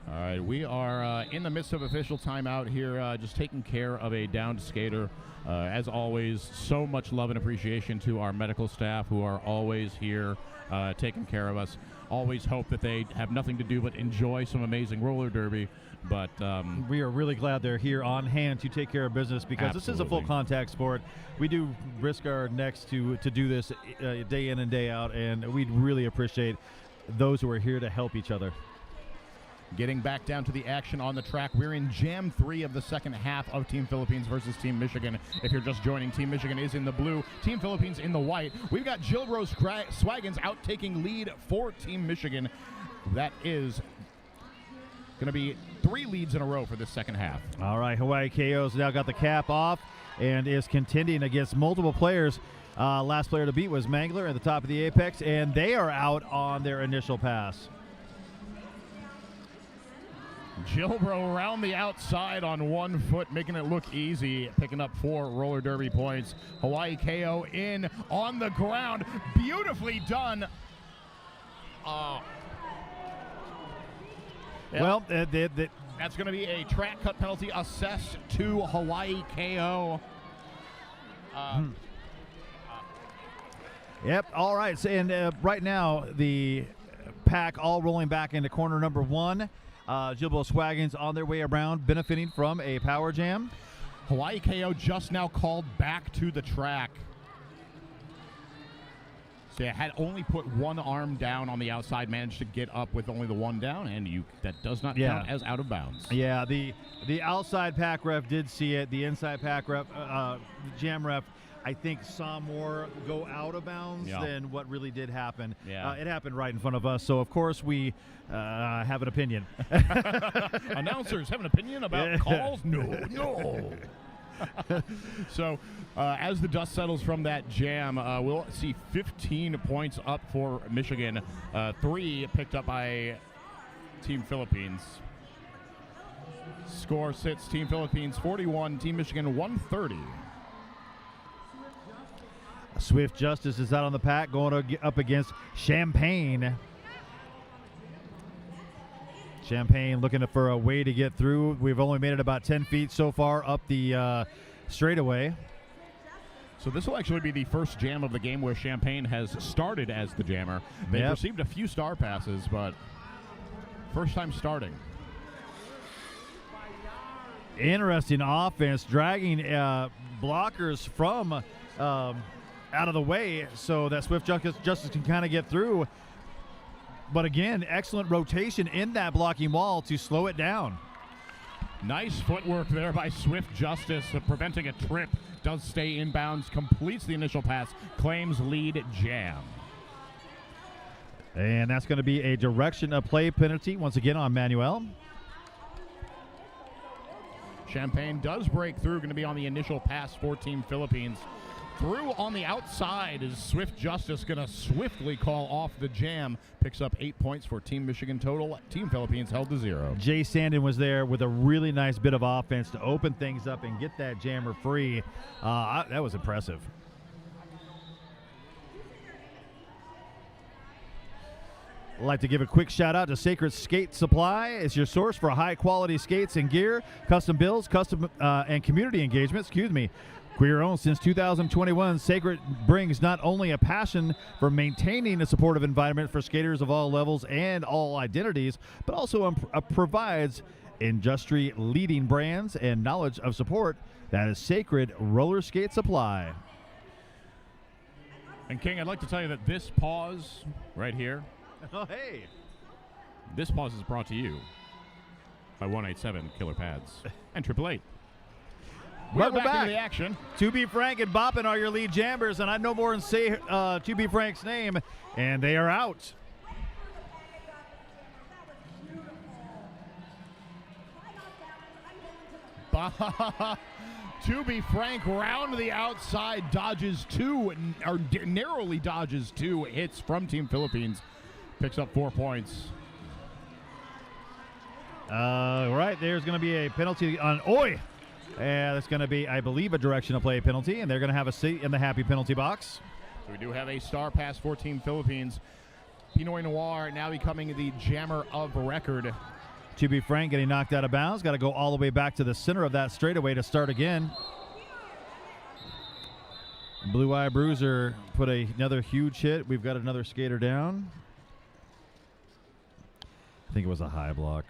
All right, we are in the midst of official timeout here, just taking care of a downed skater. As always, so much love and appreciation to our medical staff who are always here taking care of us. Always hope that they have nothing to do but enjoy some amazing roller derby. But
we are really glad they're here on hand to take care of business because this is a full contact sport. We do risk our necks to do this day in and day out, and we'd really appreciate those who are here to help each other.
Getting back down to the action on the track, we're in Jam 3 of the second half of Team Philippines versus Team Michigan. If you're just joining, Team Michigan is in the blue, Team Philippines in the white. We've got Gilbro Swaggins out taking lead for Team Michigan. That is going to be 3 leads in a row for this second half.
All right, Hawaii KO's now got the cap off and is contending against multiple players. Last player to beat was Mangler at the top of the apex, and they are out on their initial pass.
Gilbro around the outside on 1 foot, making it look easy, picking up 4 roller derby points. Hawaii KO in on the ground. Beautifully done.
Well,
that's going to be a track cut penalty assessed to Hawaii KO.
Yep, all right. So, and right now, the pack all rolling back into corner number 1. Gilbo Swaggins on their way around, benefiting from a power jam.
Hawaii KO just now called back to the track. So they had only put 1 arm down on the outside, managed to get up with only the 1 down, and that does not count as out of bounds.
Yeah, the outside pack ref did see it. The inside pack ref, jam ref, I think saw more go out of bounds than what really did happen.
Yeah.
It happened right in front of us, so of course we have an opinion.
Announcers have an opinion about calls? No. So as the dust settles from that jam, we'll see 15 points up for Michigan, 3 picked up by Team Philippines. Score sits Team Philippines 41, Team Michigan 130.
Swift Justice is out on the pack, going up against Champagne. Champagne looking for a way to get through. We've only made it about 10 feet so far up the straightaway.
So this will actually be the first jam of the game where Champagne has started as the jammer. They've received a few star passes, but first time starting.
Interesting offense, dragging blockers from out of the way so that Swift Justice can kind of get through. But again, excellent rotation in that blocking wall to slow it down.
Nice footwork there by Swift Justice, preventing a trip. Does stay inbounds, completes the initial pass, claims lead jam.
And that's going to be a direction of play penalty once again on Manuel.
Champagne does break through, going to be on the initial pass for Team Philippines. through on the outside is Swift Justice going to swiftly call off the jam. Picks up 8 points for Team Michigan total. Team Philippines held to 0.
Jay Sandin was there with a really nice bit of offense to open things up and get that jammer free. That was impressive. I'd like to give a quick shout out to Sacred Skate Supply. It's your source for high quality skates and gear, custom builds, custom and community engagement. Queer owned since 2021, Sacred brings not only a passion for maintaining a supportive environment for skaters of all levels and all identities, but also provides industry leading brands and knowledge of support. That is Sacred Roller Skate Supply.
And King, I'd like to tell you that this pause right here,
Oh, hey.
this pause is brought to you by 187 Killer Pads and 888.
We're
Welcome
back
back.
into the action.
To Be Frank and Boppin are your lead jammers, and I no more than say To Be Frank's name, and they are out.
To Be Frank, round the outside, dodges 2, or narrowly dodges 2 hits from Team Philippines. Picks up 4 points.
Right, there's going to be a penalty on Oi. That's going to be, I believe, a directional play penalty, and they're going to have a seat in the happy penalty box.
So we do have a star pass for Team Philippines. Pinoy Noir now becoming the jammer of record.
To Be Frank getting knocked out of bounds. Got to go all the way back to the center of that straightaway to start again. Blue Eye Bruiser put another huge hit. We've got another skater down. I think it was a high block.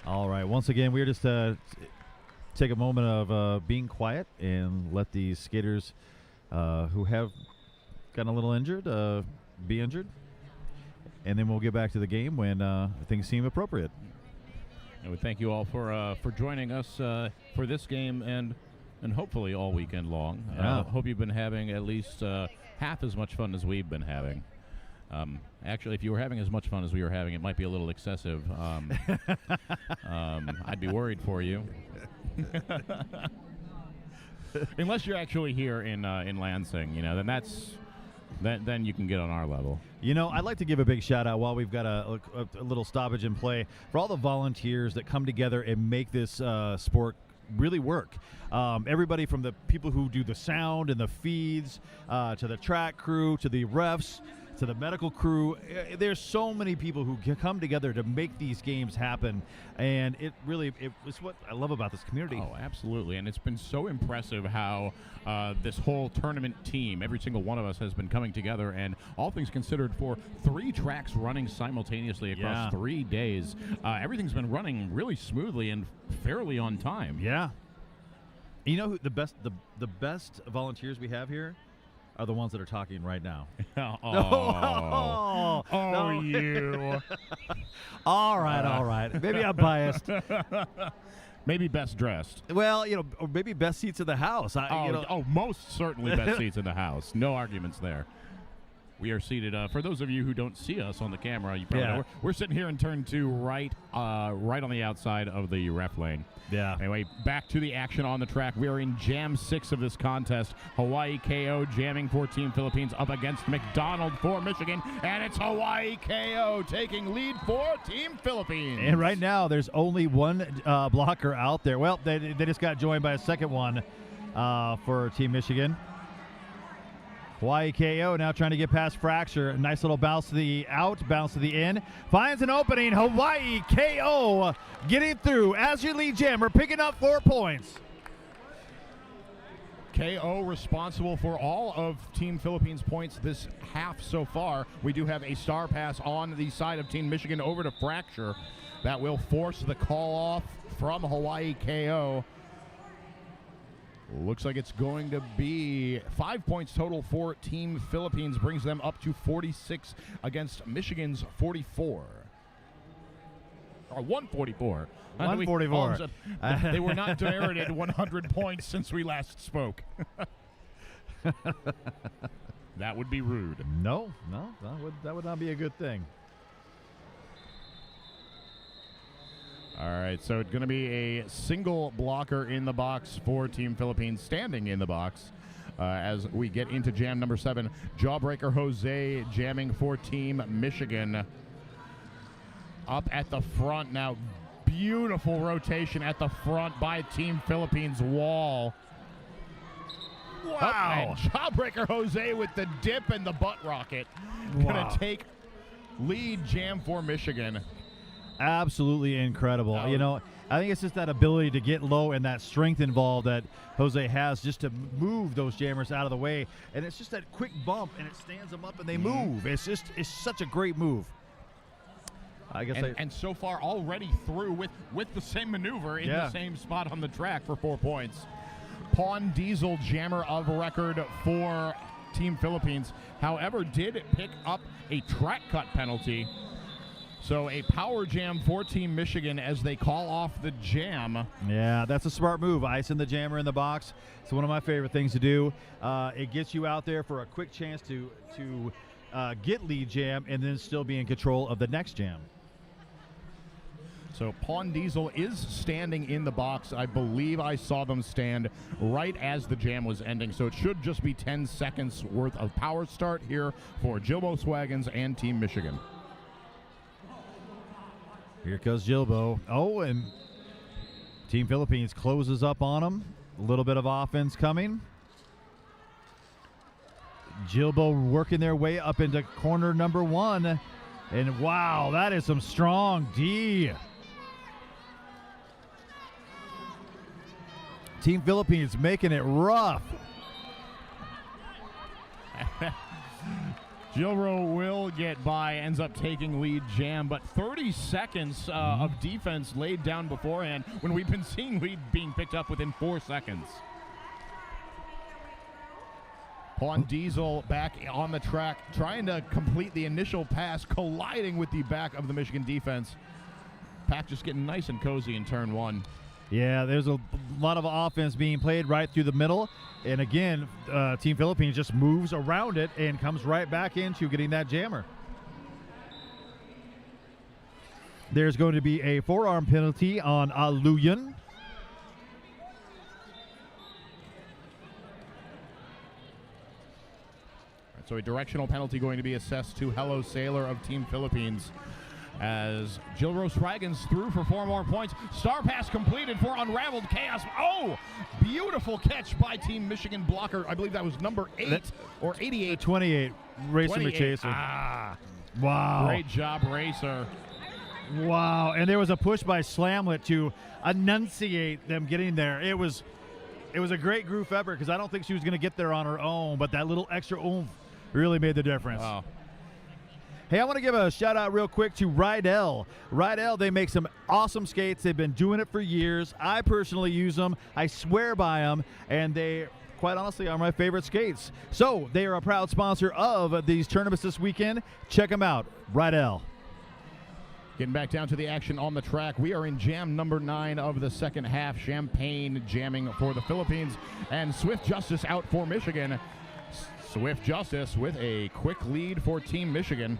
All right. Once again, we're just take a moment of being quiet and let these skaters who have gotten a little injured be injured. And then we'll get back to the game when things seem appropriate.
And we thank you all for joining us for this game and hopefully all weekend long.
Yeah.
Hope you've been having at least half as much fun as we've been having. Actually, if you were having as much fun as we were having, it might be a little excessive. I'd be worried for you. Unless you're actually here in Lansing, then you can get on our level.
I'd like to give a big shout out while we've got a little stoppage in play for all the volunteers that come together and make this sport really work. Everybody from the people who do the sound and the feeds to the track crew to the refs to the medical crew. There's so many people who come together to make these games happen, and it was what I love about this community.
Oh, absolutely, and it's been so impressive how this whole tournament team, every single one of us, has been coming together, and all things considered, for 3 tracks running simultaneously across 3 days, everything's been running really smoothly and fairly on time.
Yeah. Who the best volunteers we have here are the ones that are talking right now.
Oh, you.
All right. Maybe I'm biased.
Maybe best dressed.
Well, or maybe best seats in the house.
Most certainly best seats in the house. No arguments there.
We are seated. For those of you who don't see us on the camera, you probably know we're sitting here in turn 2, right on the outside of the ref lane.
Yeah.
Anyway, back to the action on the track. We are in Jam 6 of this contest. Hawaii KO jamming for Team Philippines up against McDonald for Michigan, and it's Hawaii KO taking lead for Team Philippines.
And right now, there's only one blocker out there. Well, they just got joined by a second one for Team Michigan. Hawaii KO now trying to get past Fracture. Nice little bounce to the out, bounce to the in. Finds an opening. Hawaii KO getting through as your lead jammer, picking up 4 points.
KO responsible for all of Team Philippines' points this half so far. We do have a star pass on the side of Team Michigan over to Fracture. That will force the call off from Hawaii KO. Looks like it's going to be 5 points total for Team Philippines, brings them up to 46 against Michigan's 44. Or 144.
144.
They were not merited 100 points since we last spoke. That would be rude.
No, that would not be a good thing.
All right, so it's going to be a single blocker in the box for Team Philippines, standing in the box as we get into jam number 7. Jawbreaker Jose jamming for Team Michigan. Up at the front now. Beautiful rotation at the front by Team Philippines wall.
Wow.
And Jawbreaker Jose with the dip and the butt rocket.
Wow.
Going to take lead jam for Michigan.
Absolutely incredible. You know, I think it's just that ability to get low and that strength involved that Jose has just to move those jammers out of the way. And it's just that quick bump, and it stands them up and they move. It's such a great move. I guess
and so far already through with the same maneuver in the same spot on the track for 4 points. Pawn Diesel jammer of record for Team Philippines, however, did pick up a track cut penalty. So a power jam for Team Michigan as they call off the jam.
Yeah, that's a smart move. Icing the jammer in the box. It's one of my favorite things to do. It gets you out there for a quick chance to get lead jam and then still be in control of the next jam.
So Pawn Diesel is standing in the box. I believe I saw them stand right as the jam was ending. So it should just be 10 seconds worth of power start here for Jilbo Swaggins and Team Michigan.
Here goes Jilbo. Oh, and Team Philippines closes up on them. A little bit of offense coming. Jilbo working their way up into corner number 1. And wow, that is some strong D. Team Philippines making it rough.
Jilro will get by, ends up taking lead jam, but 30 seconds of defense laid down beforehand when we've been seeing lead being picked up within 4 seconds. Pawn Diesel back on the track, trying to complete the initial pass, colliding with the back of the Michigan defense. Pack just getting nice and cozy in turn 1.
Yeah, there's a lot of offense being played right through the middle. And again, Team Philippines just moves around it and comes right back into getting that jammer. There's going to be a forearm penalty on Aluyan.
So a directional penalty going to be assessed to Hello Sailor of Team Philippines. As Jilro Swaggins threw for 4 more points. Star pass completed for Unraveled Chaos. Oh, beautiful catch by Team Michigan blocker. I believe that was number 8 or 88.
28, Racer McChaser. Wow.
Great job, Racer.
Wow, and there was a push by Slamlet to enunciate them getting there. It was a great group effort because I don't think she was going to get there on her own, but that little extra oomph really made the difference.
Wow.
Hey, I want to give a shout-out real quick to Rydell. Rydell, they make some awesome skates. They've been doing it for years. I personally use them. I swear by them, and they, quite honestly, are my favorite skates. So they are a proud sponsor of these tournaments this weekend. Check them out, Rydell.
Getting back down to the action on the track. We are in jam number 9 of the second half. Champagne jamming for the Philippines, and Swift Justice out for Michigan. Swift Justice with a quick lead for Team Michigan.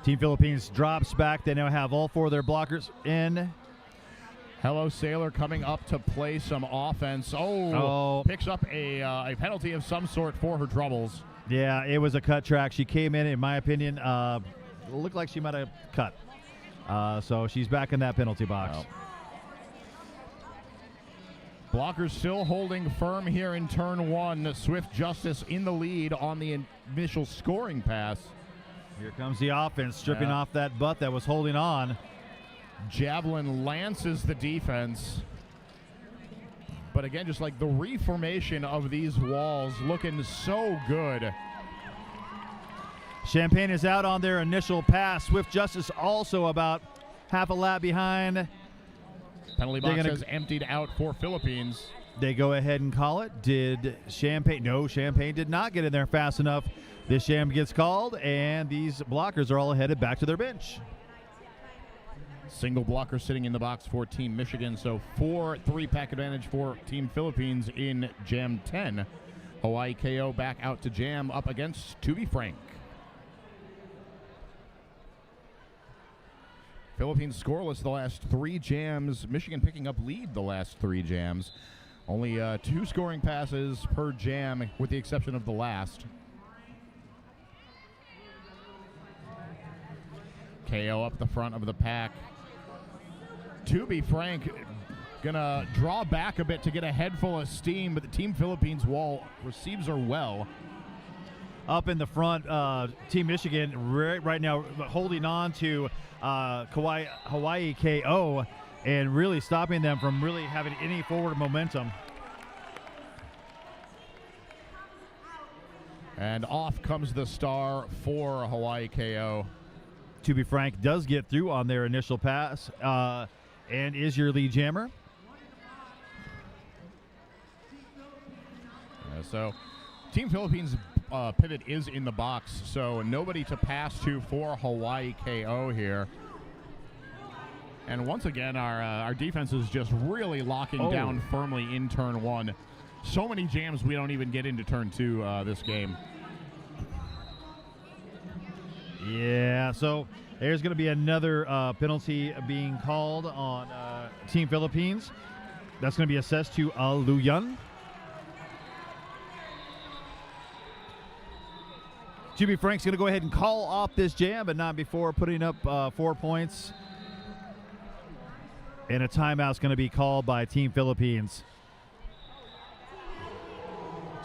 Team Philippines drops back. They now have all 4 of their blockers in.
Hello Sailor coming up to play some offense. Picks up a penalty of some sort for her troubles.
Yeah, it was a cut track. She came in my opinion, looked like she might have cut. So she's back in that penalty box.
Well, blockers still holding firm here in turn 1. Swift Justice in the lead on the initial scoring pass.
Here comes the offense, stripping off that butt that was holding on.
Javelin lances the defense. But again, just like the reformation of these walls looking so good.
Champagne is out on their initial pass. Swift Justice also about half a lap behind.
Penalty box has emptied out for Philippines.
They go ahead and call it. Did Champagne? No, Champagne did not get in there fast enough. This jam gets called, and these blockers are all headed back to their bench.
Single blocker sitting in the box for Team Michigan, so 4 3-pack advantage for Team Philippines in Jam 10. Hawaii KO back out to jam up against To Be Frank. Philippines scoreless the last 3 jams. Michigan picking up lead the last 3 jams. Only 2 scoring passes per jam with the exception of the last. KO up the front of the pack. To Be Frank, gonna draw back a bit to get a head full of steam, but the Team Philippines wall receives her well.
Up in the front, Team Michigan right now holding on to Hawaii KO and really stopping them from really having any forward momentum.
And off comes the star for Hawaii KO.
To Be Frank does get through on their initial pass and is your lead jammer.
So Team Philippines pivot is in the box, so nobody to pass to for Hawaii KO here. And once again, our defense is just really locking down firmly in turn 1. So many jams we don't even get into turn 2 this game.
Yeah, so there's going to be another penalty being called on Team Philippines. That's going to be assessed to Luyan. To Be Frank's going to go ahead and call off this jam, but not before putting up 4 points. And a timeout's going to be called by Team Philippines.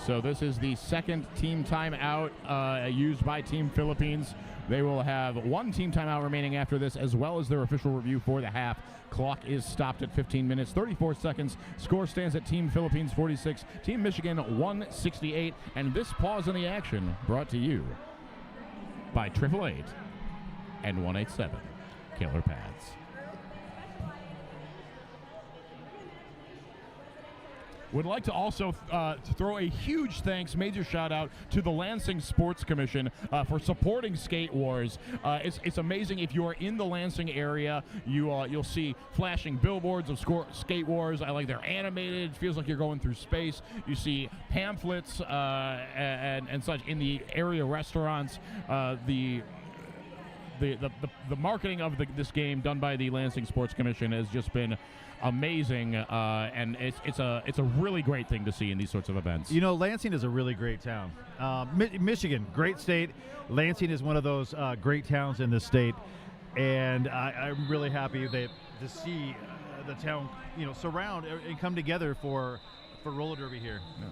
So this is the second team timeout used by Team Philippines. They will have 1 team timeout remaining after this, as well as their official review for the half. Clock is stopped at 15 minutes, 34 seconds. Score stands at Team Philippines 46, Team Michigan 168. And this pause in the action brought to you by 888 and 187 Killer Pads. Would like to also throw a huge thanks, major shout out to the Lansing Sports Commission for supporting Skate Wars. It's amazing if you are in the Lansing area, you'll see flashing billboards of Skate Wars. I like they're animated. It feels like you're going through space. You see pamphlets and such in the area restaurants. The marketing of this game done by the Lansing Sports Commission has just been amazing, and it's a really great thing to see in these sorts of events.
You know, Lansing is a really great town. Michigan, great state. Lansing is one of those great towns in the state, and I'm really happy to see the town, surround and come together for roller derby here.
Yeah.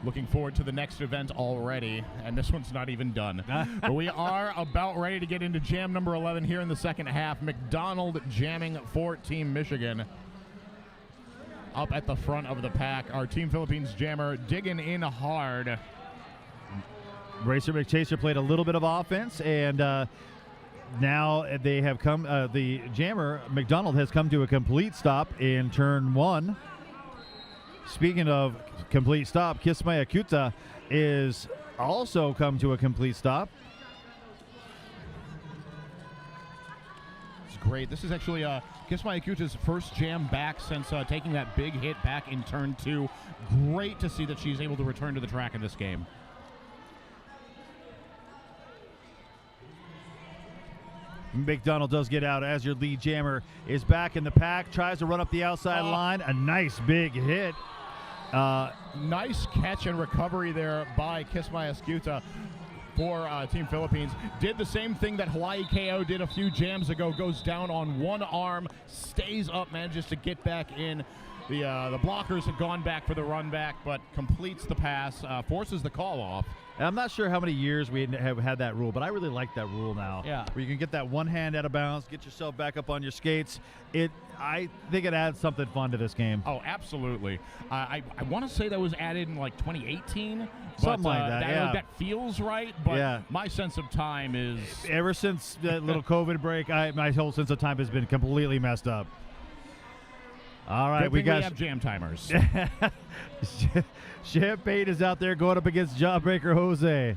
Looking forward to the next event already, and this one's not even done. But we are about ready to get into jam number 11 here in the second half. McDonald jamming for Team Michigan. Up at the front of the pack, our Team Philippines jammer digging in hard.
Racer McChaser played a little bit of offense, and now they have come, the jammer, McDonald, has come to a complete stop in turn 1. Speaking of complete stop, Kismaya Kuta is also come to a complete stop.
great. This is actually Kismaya Akuta's first jam back since taking that big hit back in turn 2. Great to see that she's able to return to the track in this game.
McDonald does get out as your lead jammer is back in the pack, tries to run up the outside line. A nice big hit.
Nice catch and recovery there by Kismaya Akuta for Team Philippines. Did the same thing that Hawaii KO did a few jams ago, goes down on one arm, stays up, manages to get back in. The blockers had gone back for the run back, but completes the pass, forces the call off.
And I'm not sure how many years we have had that rule, but I really like that rule now.
Yeah.
Where you can get that one hand out of bounds, get yourself back up on your skates. I think it adds something fun to this game.
Oh, absolutely. I want to say that was added in like 2018.
Something
but,
like that, yeah.
That feels right, but
Yeah.
my sense of time is...
Ever since that little COVID break, my whole sense of time has been completely messed up. All right,
we have jam timers.
Champagne is out there going up against Jawbreaker Jose.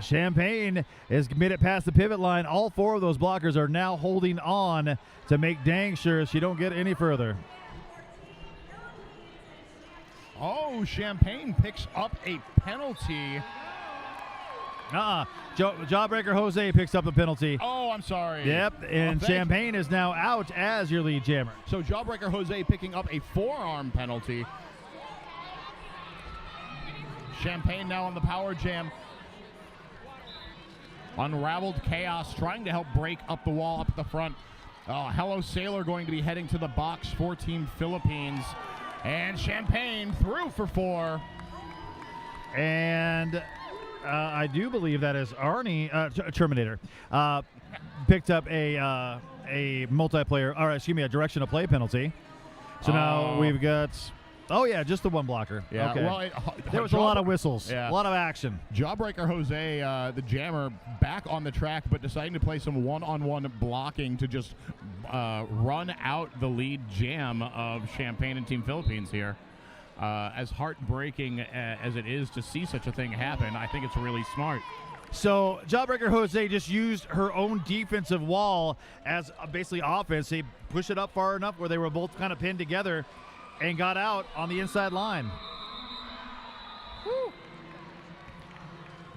Champagne has made it past the pivot line. All 4 of those blockers are now holding on to make dang sure she don't get any further.
Oh, Champagne picks up a penalty.
Jawbreaker Jose picks up the penalty.
Oh, I'm sorry.
Yep, and Champagne is now out as your lead jammer.
So Jawbreaker Jose picking up a forearm penalty. Champagne now on the power jam. Unraveled Chaos trying to help break up the wall up at the front. Hello Sailor going to be heading to the box for Team Philippines. And Champagne through for 4.
And I do believe that is Arnie, Terminator, picked up a multiplayer, or excuse me, a direction of play penalty. So now we've got, just the one blocker.
Yeah,
okay.
well,
there was a lot of whistles,
yeah.
a lot of action.
Jawbreaker Jose, the jammer, back on the track, but deciding to play some one-on-one blocking to just run out the lead jam of Champagne and Team Philippines here. As heartbreaking as it is to see such a thing happen, I think it's really smart.
So Jawbreaker Jose just used her own defensive wall as basically offense. They pushed it up far enough where they were both kind of pinned together and got out on the inside line. Woo.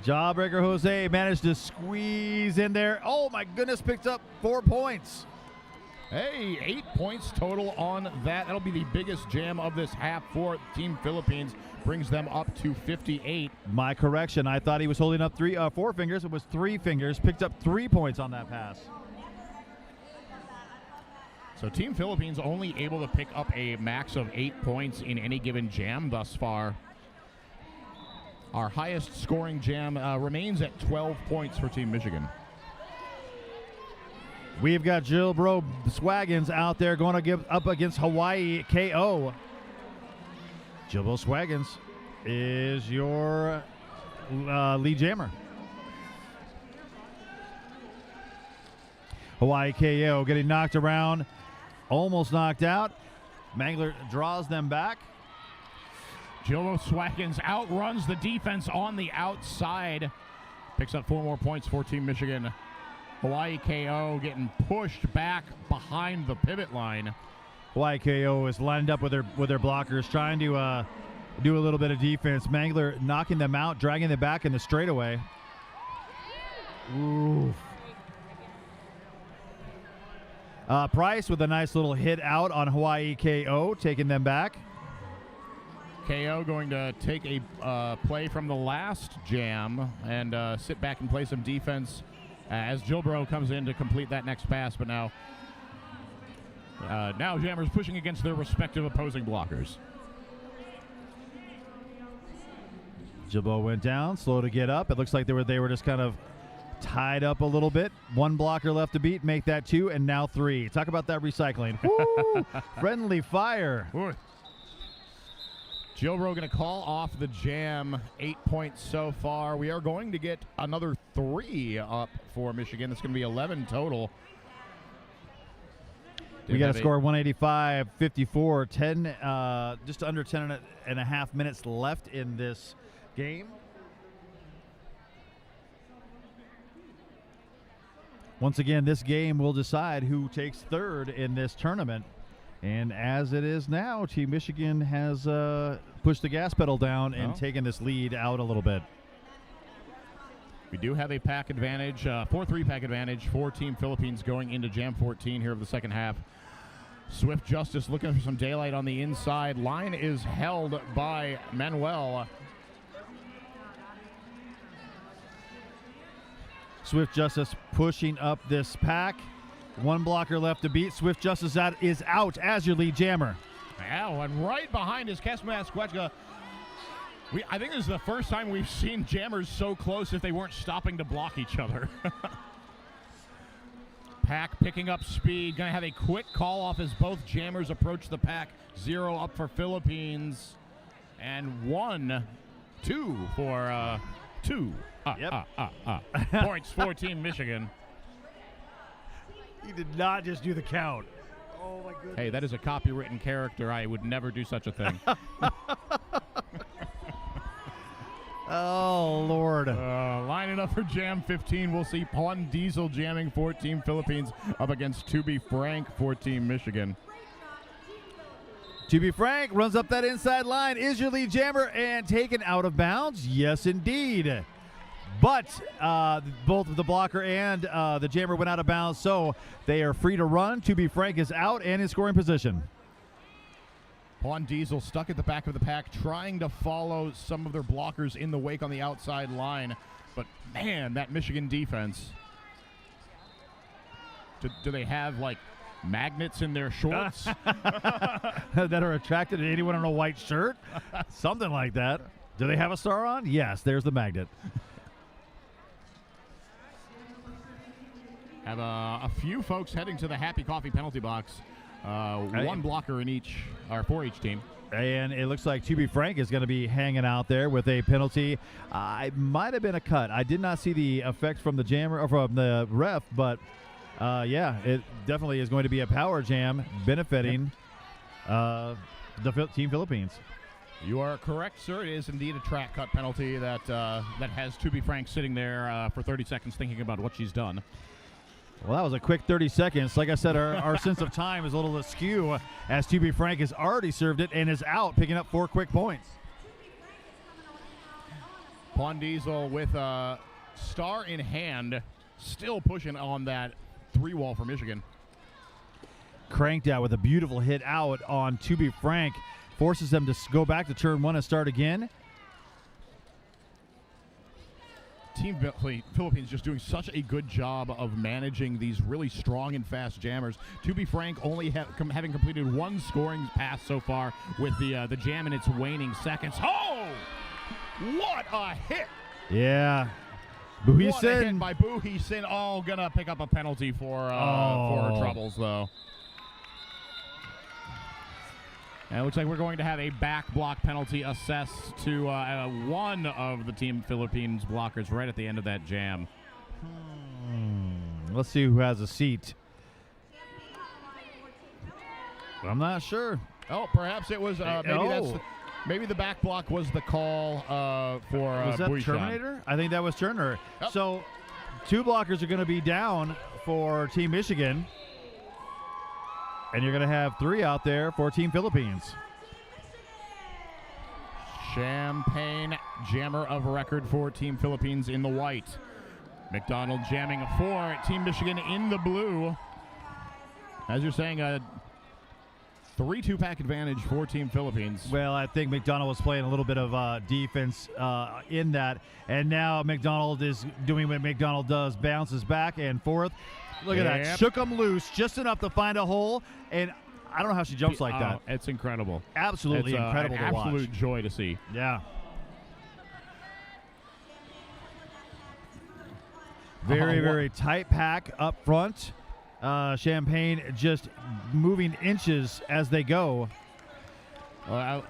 Jawbreaker Jose managed to squeeze in there. Oh my goodness, picked up 4 points.
Hey, 8 points total on that. That'll be the biggest jam of this half for Team Philippines. Brings them up to 58.
My correction. I thought he was holding up 4 fingers. It was 3 fingers. Picked up 3 points on that pass.
So Team Philippines only able to pick up a max of 8 points in any given jam thus far. Our highest scoring jam remains at 12 points for Team Michigan.
We've got Gilbro Swaggins out there going to give up against Hawaii KO. Gilbro Swaggins is your lead jammer. Hawaii KO getting knocked around, almost knocked out. Mangler draws them back.
Gilbro Swaggins outruns the defense on the outside. Picks up 4 more points for Team Michigan. Hawaii KO getting pushed back behind the pivot line.
Hawaii KO is lined up with their blockers, trying to do a little bit of defense. Mangler knocking them out, dragging them back in the straightaway. Oof. Price with a nice little hit out on Hawaii KO, taking them back.
KO going to take a play from the last jam and sit back and play some defense as Gilbro comes in to complete that next pass. But now jammers pushing against their respective opposing blockers.
Gilbro went down, slow to get up. It looks like they were just kind of tied up a little bit. 1 blocker left to beat, make that 2, and now 3. Talk about that recycling. Woo! Friendly fire.
Ooh. Gilbro going to call off the jam. 8 points so far. We are going to get another 3 up for Michigan. That's going to be 11 total.
We got to score 185-54. 10, just under 10 and a half minutes left in this game. Once again, this game will decide who takes third in this tournament. And as it is now, Team Michigan has pushed the gas pedal down and taken this lead out a little bit.
We do have a pack advantage, 4-3 pack advantage for Team Philippines going into Jam 14 here of the second half. Swift Justice looking for some daylight on the inside. Line is held by Manuel.
Swift Justice pushing up this pack. One blocker left to beat. Swift Justice is out as your lead jammer.
Wow, and right behind is Kesma Squetchka. I think this is the first time we've seen jammers so close if they weren't stopping to block each other. Pack picking up speed. Going to have a quick call off as both jammers approach the pack. 0 up for Philippines. And 2 for 2. Points for Team Michigan.
He did not just do the count. Oh, my goodness.
Hey, that is a copywritten character. I would never do such a thing.
Oh, Lord.
Lining up for Jam 15, we'll see Pawn Diesel jamming for Team Philippines up against To Be Frank for Team Michigan.
To Be Frank runs up that inside line. Is your lead jammer and taken out of bounds? Yes, indeed. But both the blocker and the jammer went out of bounds, so they are free to run. To Be Frank is out and in scoring position.
Pawn Diesel stuck at the back of the pack, trying to follow some of their blockers in the wake on the outside line. But, man, that Michigan defense. Do they have, like, magnets in their shorts?
That are attracted to anyone in a white shirt? Something like that. Do they have a star on? Yes, there's the magnet.
Have a few folks heading to the Happy Coffee penalty box. One blocker in each, or for each team.
And it looks like To Be Frank is going to be hanging out there with a penalty. It might have been a cut. I did not see the effect from the jammer or from the ref, but yeah, it definitely is going to be a power jam benefiting the Team Philippines.
You are correct, sir. It is indeed a track cut penalty that
Has To Be Frank sitting there for 30 seconds thinking about what she's done.
Well, that was a quick 30 seconds. Like I said, our sense of time is a little askew as To Be Frank has already served it and is out, picking up 4 quick points.
Pawn Diesel with a star in hand, still pushing on that 3-wall for Michigan.
Cranked out with a beautiful hit out on To Be Frank. Forces them to go back to turn 1 and start again.
Team Philippines just doing such a good job of managing these really strong and fast jammers. To Be Frank only having completed 1 scoring pass so far with the jam in its waning seconds. Oh! What a hit!
Yeah.
What a hit by Boo Hee Sin. Oh, gonna pick up a penalty for her troubles, though. And it looks like we're going to have a back block penalty assessed to one of the Team Philippines blockers right at the end of that jam.
Let's see who has a seat. I'm not sure.
Oh, perhaps it was maybe the back block was the call for
was that
Buishan.
Terminator? I think that was Turner.
Yep.
So 2 blockers are going to be down for Team Michigan. And you're going to have 3 out there for Team Philippines.
Champagne jammer of record for Team Philippines in the white. McDonald jamming for Team Michigan in the blue. As you're saying, a 3-2 pack advantage for Team Philippines.
Well, I think McDonald was playing a little bit of defense in that. And now McDonald is doing what McDonald does, bounces back and forth. Look at that. Shook him loose just enough to find a hole. And I don't know how she jumps like that.
It's incredible.
Absolutely incredible to watch.
Absolute joy to see.
Yeah. Very tight pack up front. Champagne just moving inches as they go.
I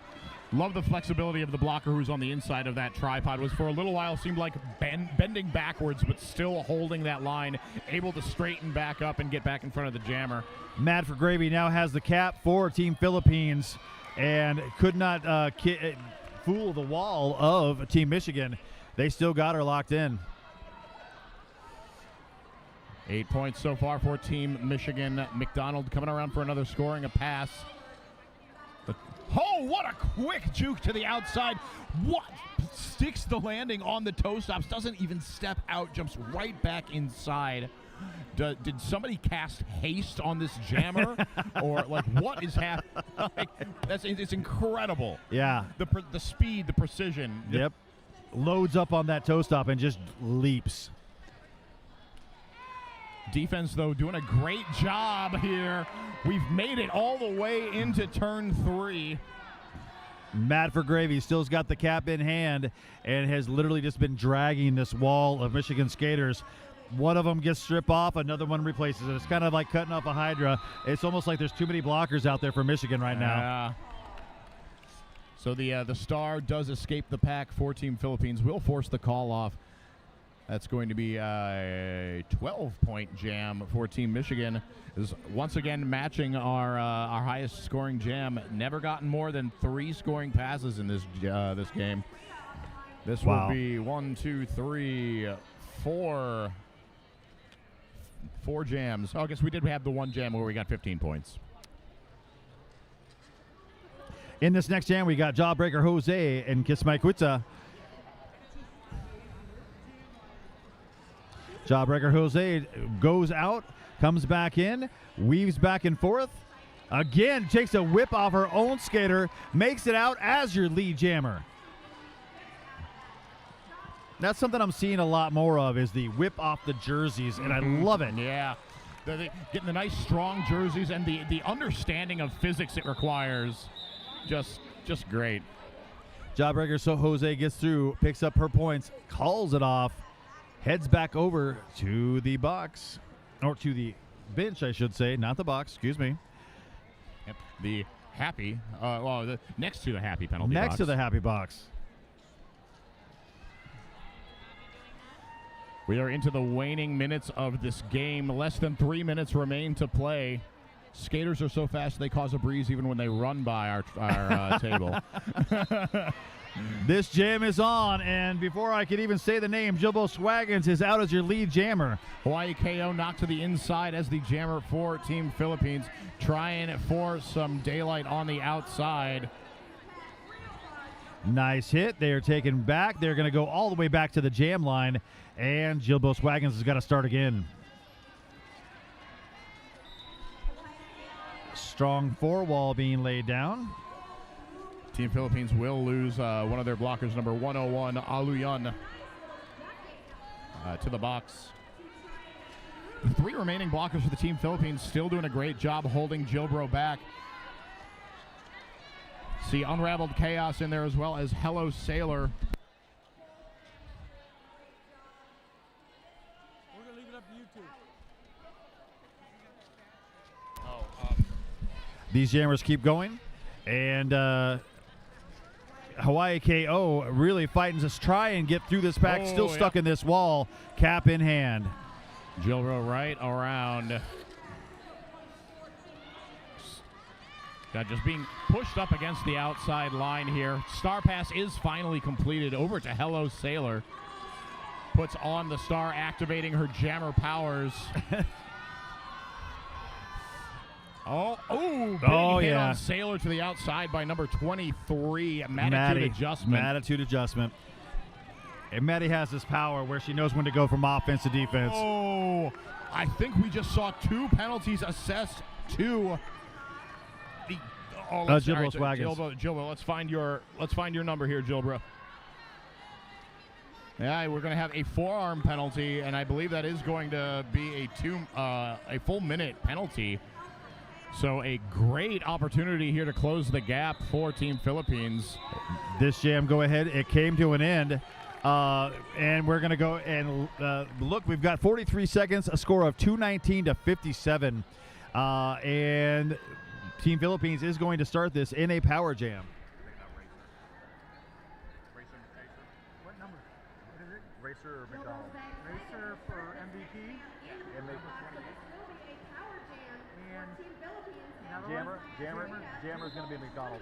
love the flexibility of the blocker who's on the inside of that tripod. Was for a little while seemed like bending backwards, but still holding that line, able to straighten back up and get back in front of the jammer.
Mad for Gravy now has the cap for Team Philippines and could not fool the wall of Team Michigan. They still got her locked in.
8 points so far for Team Michigan. McDonald coming around for another scoring, a pass. Oh, what a quick juke to the outside. What? Sticks the landing on the toe stops, doesn't even step out, jumps right back inside. Did somebody cast haste on this jammer? Or, like, what is happening? Like, it's incredible.
Yeah.
The speed, the precision.
Yep. Loads up on that toe stop and just leaps.
Defense, though, doing a great job here. We've made it all the way into turn 3.
Mad for Gravy still's got the cap in hand and has literally just been dragging this wall of Michigan skaters. One of them gets stripped off, another one replaces it. It's kind of like cutting off a Hydra. It's almost like there's too many blockers out there for Michigan right now.
So the star does escape the pack for Team Philippines. Will force the call off. That's going to be a 12-point jam for Team Michigan. Is once again matching our highest scoring jam. Never gotten more than 3 scoring passes in this game. This will be 1, 2, 3, 4 jams. Oh, I guess we did have the one jam where we got 15 points.
In this next jam, we got Jawbreaker Jose and Kismaikuta. Jawbreaker Jose goes out, comes back in, weaves back and forth. Again, takes a whip off her own skater, makes it out as your lead jammer. That's something I'm seeing a lot more of, is the whip off the jerseys, and I love it.
Yeah. Getting the nice, strong jerseys and the understanding of physics it requires. Just great.
Jawbreaker Jose gets through, picks up her points, calls it off, heads back over to the box, or to the bench, I should say, not the box, excuse me.
Yep. The happy, next to the happy penalty box.
Next to the happy box.
We are into the waning minutes of this game. Less than 3 minutes remain to play. Skaters are so fast they cause a breeze even when they run by our table.
This jam is on, and before I could even say the name, Jilbo Swaggins is out as your lead jammer.
Hawaii KO knocked to the inside as the jammer for Team Philippines, trying for some daylight on the outside.
Nice hit. They are taken back. They're going to go all the way back to the jam line, and Jilbo Swaggins has got to start again. Strong 4-wall being laid down.
Team Philippines will lose one of their blockers, number 101, Aluyun, to the box. The 3 remaining blockers for the Team Philippines still doing a great job holding Jilbro back. See Unraveled Chaos in there as well as Hello Sailor.
We're going to leave it up to you two.
These jammers keep going, and Hawaii KO really fighting to try and get through this pack, still stuck in this wall, cap in hand.
Jilbro right around. Just being pushed up against the outside line here. Star pass is finally completed over to Hello Sailor. Puts on the star, activating her jammer powers. Big hit on Sailor to the outside by number 23, Mattitude Adjustment.
Mattitude Adjustment. And Maddie has this power where she knows when to go from offense to defense.
Oh, I think we just saw 2 penalties assessed to the
Jilbo Swaggins.
Jilbo, let's find your number here, Jilbro. Yeah, we're going to have a forearm penalty, and I believe that is going to be a full minute penalty. So a great opportunity here to close the gap for Team Philippines.
This jam, go ahead. It came to an end. And we're going to go and look. We've got 43 seconds, a score of 219 to 57. And Team Philippines is going to start this in a power jam.
What number? What is it? Racer or McDonald? Racer for MVP? And number 28. And
Jammer's going to be McDonald.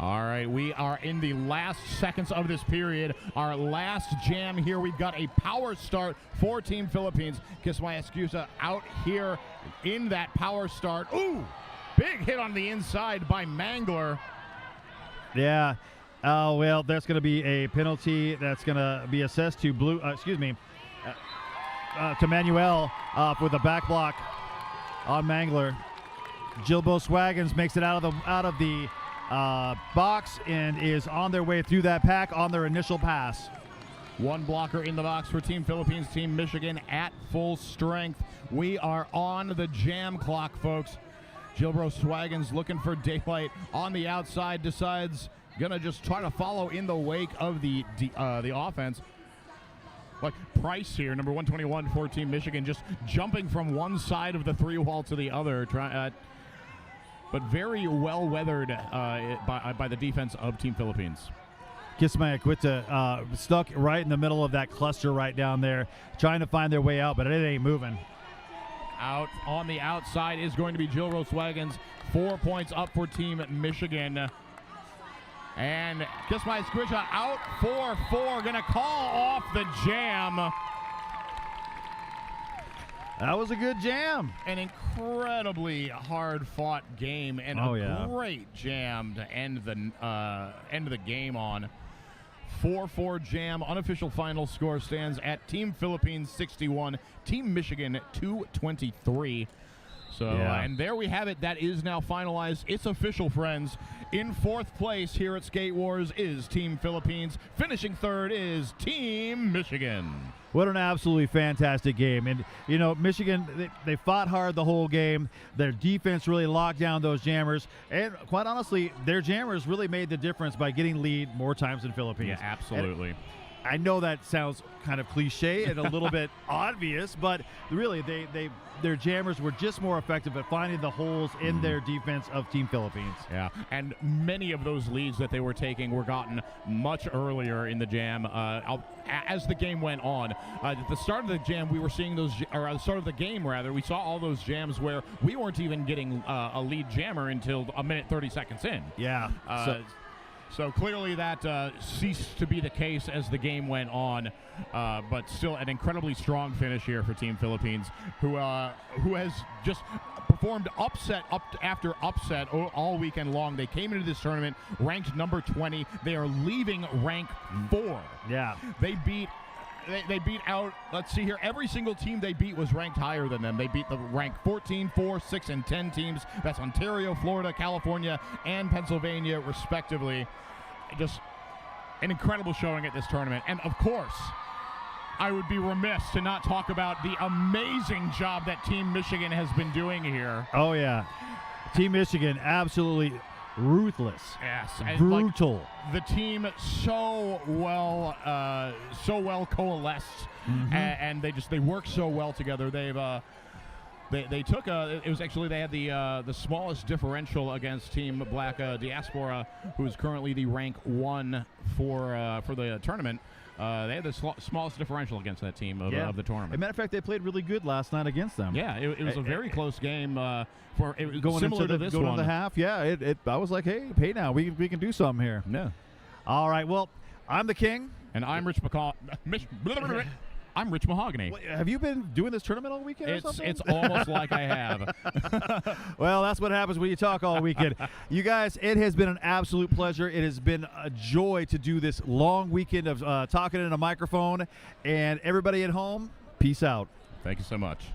All right, we are in the last seconds of this period. Our last jam here. We've got a power start for Team Philippines. Kismaya Escusa out here in that power start. Ooh, big hit on the inside by Mangler.
Yeah. Oh, well, there's going to be a penalty that's going to be assessed to to Manuel with a back block on Mangler. Gilbo Swaggins makes it out of the box and is on their way through that pack on their initial pass.
One blocker in the box for Team Philippines. Team Michigan at full strength. We are on the jam clock, folks. Gilbo Swaggins looking for daylight on the outside, decides gonna just try to follow in the wake of the offense. Like Price here, number 121 for Team Michigan, just jumping from one side of the three wall to the other, but very well weathered by the defense of Team Philippines.
Kismaya Escusa stuck right in the middle of that cluster right down there, trying to find their way out, but it ain't moving.
Out on the outside is going to be Gilbo Swaggins. 4 points up for Team Michigan. And Kismaya Escusa out 4-4, going to call off the jam.
That was a good jam.
An incredibly hard-fought game and great jam to end the game on. 4-4 jam. Unofficial final score stands at Team Philippines 61, Team Michigan 223. So, and there we have it. That is now finalized. It's official, friends. In fourth place here at Skate Wars is Team Philippines. Finishing third is Team Michigan.
What an absolutely fantastic game. And, you know, Michigan, they fought hard the whole game. Their defense really locked down those jammers. And quite honestly, their jammers really made the difference by getting lead more times than Philippines.
Yeah, absolutely.
And I know that sounds kind of cliche and a little bit obvious, but really their jammers were just more effective at finding the holes in their defense of Team Philippines.
Yeah, and many of those leads that they were taking were gotten much earlier in the jam. As the game went on, at the start of the jam, we were seeing those, or at the start of the game, rather, we saw all those jams where we weren't even getting a lead jammer until a minute 30 seconds in.
Yeah.
So clearly that ceased to be the case as the game went on, but still an incredibly strong finish here for Team Philippines, who has just performed upset after upset all weekend long. They came into this tournament ranked number 20. They are leaving rank 4.
Yeah.
They beat out, let's see here, every single team they beat was ranked higher than them. They beat the rank 14, 4, 6, and 10 teams. That's Ontario, Florida, California, and Pennsylvania, respectively. Just an incredible showing at this tournament. And, of course, I would be remiss to not talk about the amazing job that Team Michigan has been doing here.
Oh, yeah. Team Michigan, absolutely ruthless.
Yes.
Brutal.
Like, the team so well coalesced, and they work so well together. They took it was actually, they had the smallest differential against Team Black Diaspora, who is currently the rank 1 for the tournament. They had the smallest differential against that team of the tournament.
As a matter of fact, they played really good last night against them.
Yeah, it was a very close game. Going
similar
into this
going
one.
into the half. Yeah, I was like, hey now, we can do something here.
Yeah.
All right, well, I'm the king.
And I'm Rich McCall. I'm Rich Mahogany.
Wait, have you been doing this tournament all weekend or something?
It's almost like I have.
Well, that's what happens when you talk all weekend. You guys, it has been an absolute pleasure. It has been a joy to do this long weekend of talking in a microphone. And everybody at home, peace out.
Thank you so much.